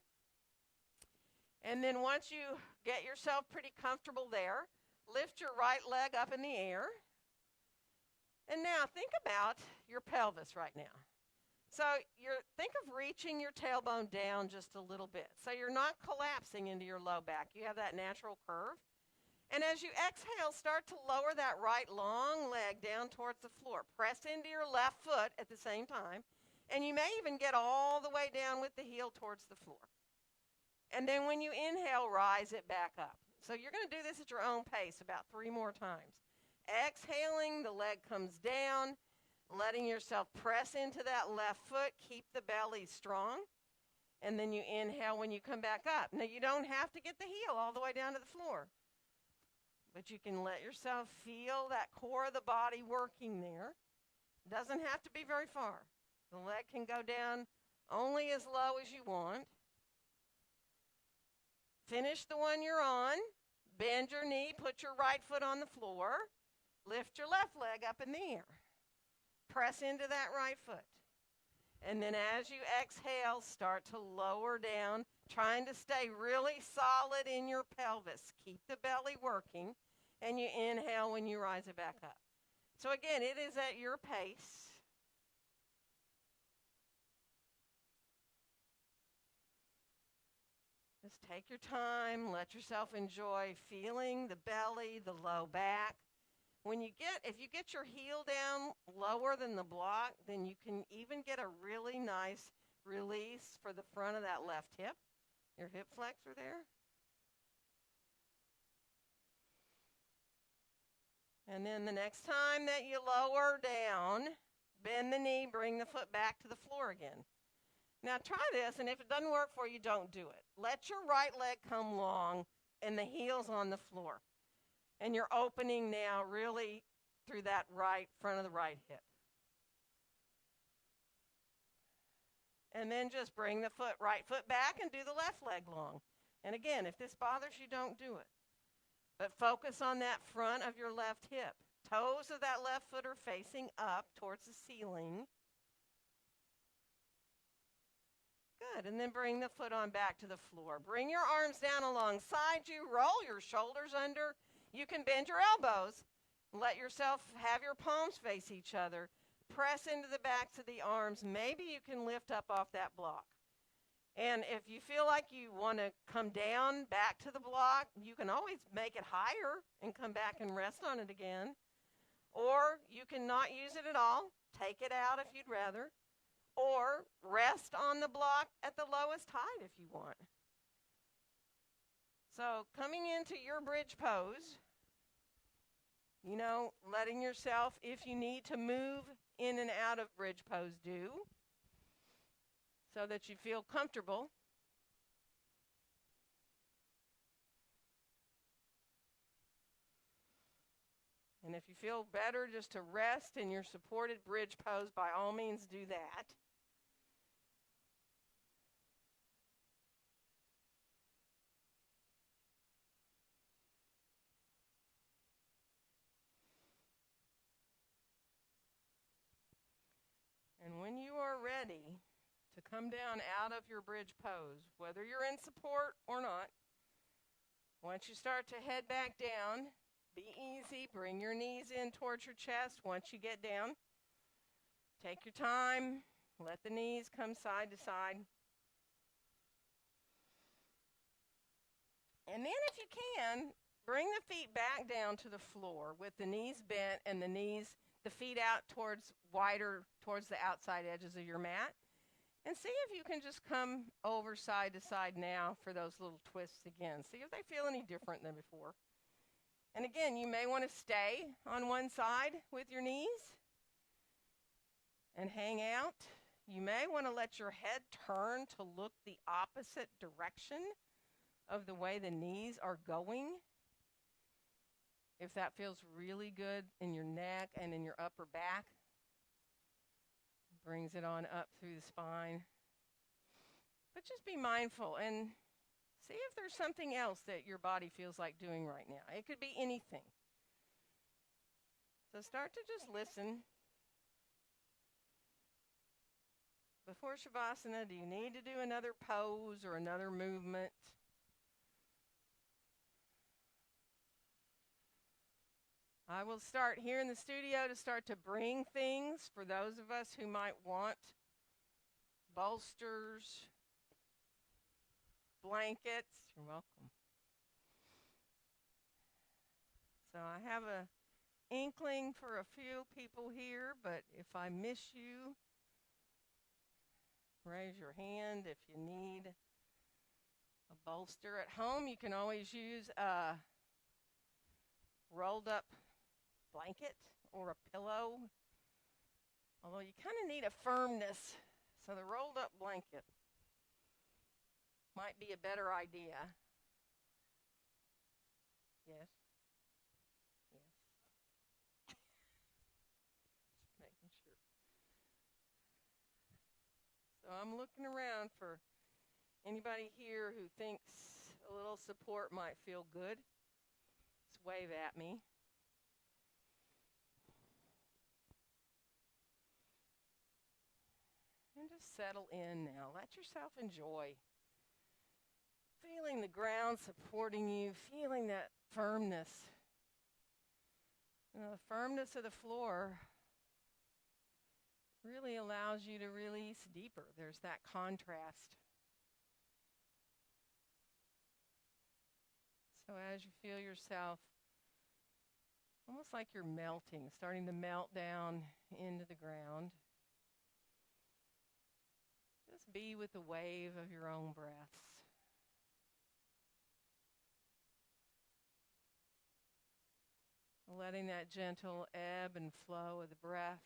[SPEAKER 1] And then once you get yourself pretty comfortable there, lift your right leg up in the air. And now think about your pelvis right now. So think of reaching your tailbone down just a little bit. So you're not collapsing into your low back. You have that natural curve. And as you exhale, start to lower that right long leg down towards the floor. Press into your left foot at the same time. And you may even get all the way down with the heel towards the floor. And then when you inhale, rise it back up. So you're going to do this at your own pace about 3 more times. Exhaling, the leg comes down, letting yourself press into that left foot. Keep the belly strong. And then you inhale when you come back up. Now, you don't have to get the heel all the way down to the floor. But you can let yourself feel that core of the body working there. Doesn't have to be very far. The leg can go down only as low as you want. Finish the one you're on. Bend your knee. Put your right foot on the floor. Lift your left leg up in the air. Press into that right foot. And then as you exhale, start to lower down, trying to stay really solid in your pelvis. Keep the belly working, and you inhale when you rise it back up. So again, it is at your pace. Just take your time, let yourself enjoy feeling the belly, the low back. If you get your heel down lower than the block, then you can even get a really nice release for the front of that left hip. Your hip flexor there. And then the next time that you lower down, bend the knee, bring the foot back to the floor again. Now try this, and if it doesn't work for you, don't do it. Let your right leg come long and the heel's on the floor. And you're opening now really through that front of the right hip. And then just bring the right foot back and do the left leg long. And again, if this bothers you, don't do it. But focus on that front of your left hip. Toes of that left foot are facing up towards the ceiling. Good. And then bring the foot on back to the floor. Bring your arms down alongside you. Roll your shoulders under. You can bend your elbows. Let yourself have your palms face each other. Press into the backs of the arms. Maybe you can lift up off that block. And if you feel like you want to come down back to the block, you can always make it higher and come back and rest on it again. Or you can not use it at all. Take it out if you'd rather. Or rest on the block at the lowest height if you want. So coming into your bridge pose, letting yourself, if you need to move in and out of bridge pose, do, so that you feel comfortable. And if you feel better just to rest in your supported bridge pose, by all means do that. And when you are ready to come down out of your bridge pose, whether you're in support or not, once you start to head back down, be easy. Bring your knees in towards your chest once you get down. Take your time. Let the knees come side to side. And then if you can, bring the feet back down to the floor with the knees bent and the feet out towards the outside edges of your mat. And see if you can just come over side to side now for those little twists again. See if they feel any different than before. And again, you may want to stay on one side with your knees and hang out. You may want to let your head turn to look the opposite direction of the way the knees are going. If that feels really good in your neck and in your upper back, brings it on up through the spine. But just be mindful and see if there's something else that your body feels like doing right now. It could be anything. So start to just listen. Before Shavasana, do you need to do another pose or another movement? I will start here in the studio to start to bring things for those of us who might want bolsters, blankets. You're welcome. So I have a inkling for a few people here, but if I miss you, raise your hand if you need a bolster at home. You can always use a rolled up blanket or a pillow, although you kind of need a firmness. So the rolled up blanket might be a better idea. Yes, yes, just making sure. So I'm looking around for anybody here who thinks a little support might feel good. Just wave at me. And just settle in now. Let yourself enjoy feeling the ground supporting you, feeling that firmness. The firmness of the floor really allows you to release deeper. There's that contrast. So as you feel yourself almost like you're melting, starting to melt down into the ground, just be with the wave of your own breaths. Letting that gentle ebb and flow of the breath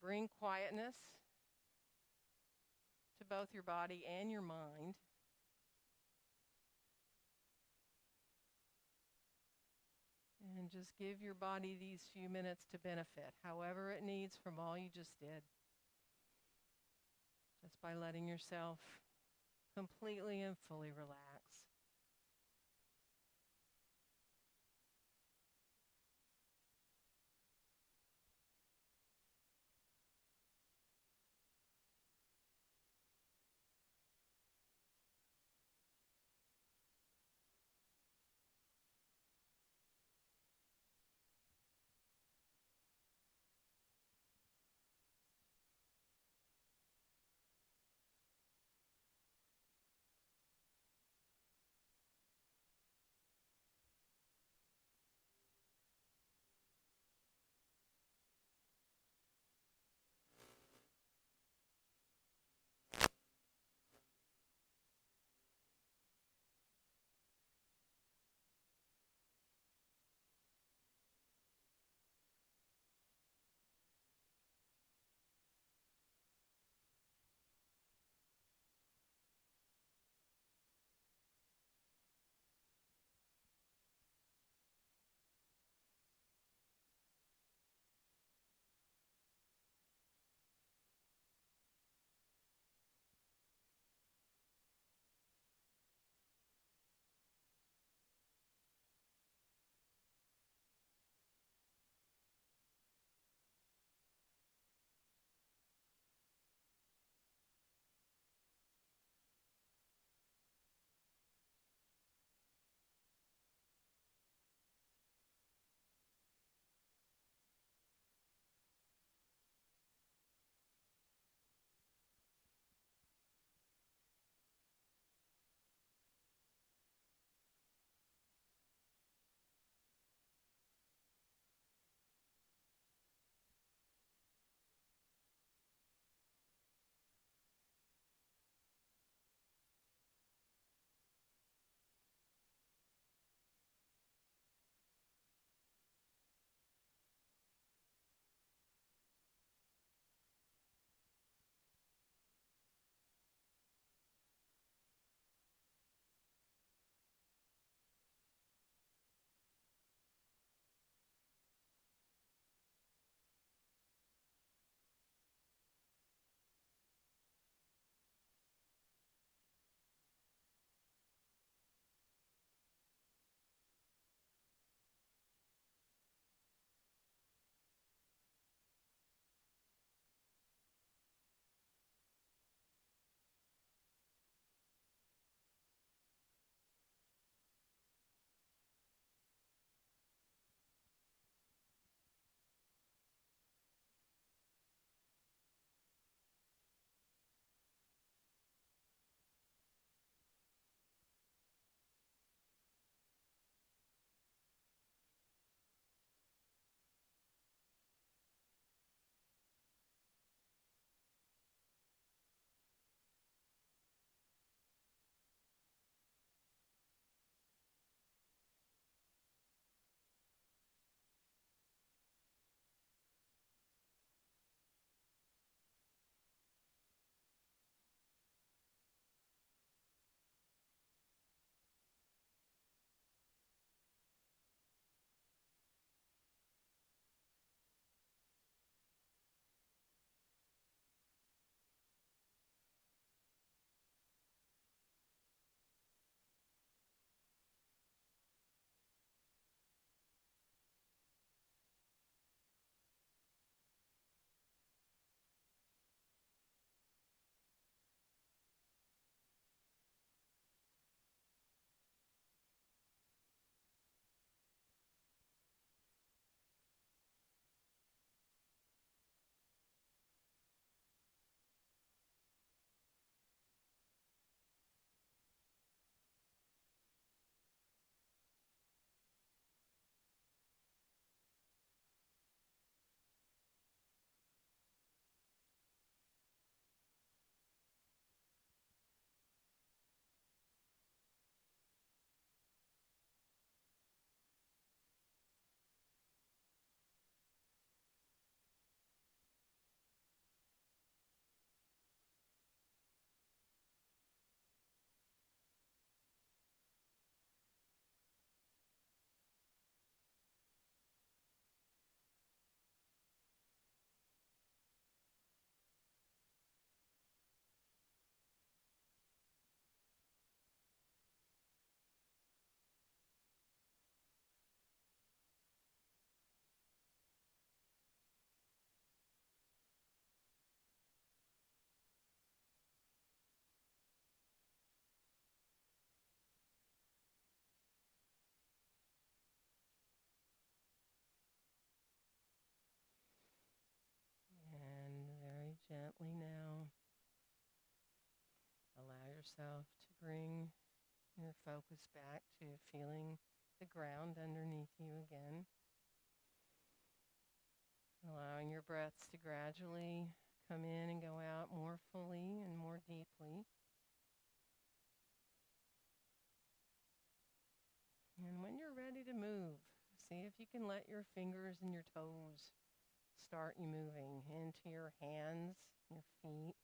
[SPEAKER 1] bring quietness to both your body and your mind. And just give your body these few minutes to benefit, however it needs from all you just did. Just by letting yourself completely and fully relax.
[SPEAKER 2] gently now. Allow yourself to bring your focus back to feeling the ground underneath you again. Allowing your breaths to gradually come in and go out more fully and more deeply. And when you're ready to move, see if you can let your fingers and your toes start you moving into your hands, your feet.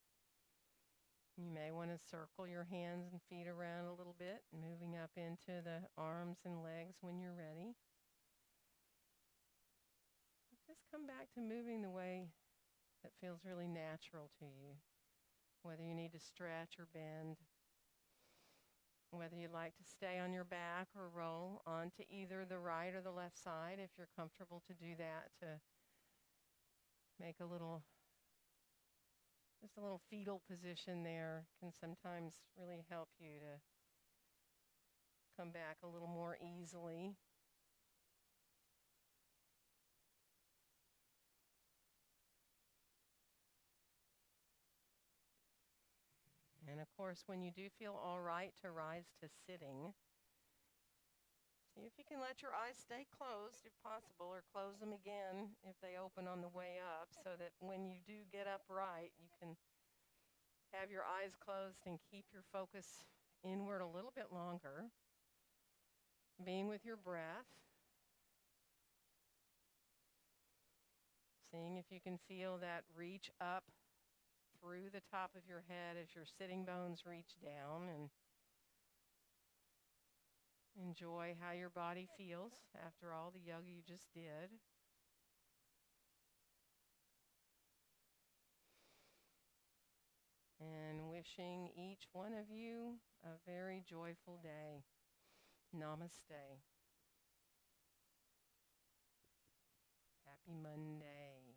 [SPEAKER 2] You may want to circle your hands and feet around a little bit, moving up into the arms and legs when you're ready. Just come back to moving the way that feels really natural to you, whether you need to stretch or bend, whether you'd like to stay on your back or roll onto either the right or the left side if you're comfortable to do that, to make just a little fetal position there can sometimes really help you to come back a little more easily. And of course, when you do feel all right to rise to sitting, see if you can let your eyes stay closed if possible, or close them again if they open on the way up, so that when you do get upright, you can have your eyes closed and keep your focus inward a little bit longer, being with your breath, seeing if you can feel that reach up through the top of your head as your sitting bones reach down, and enjoy how your body feels after all the yoga you just did. And wishing each one of you a very joyful day. Namaste. Happy Monday.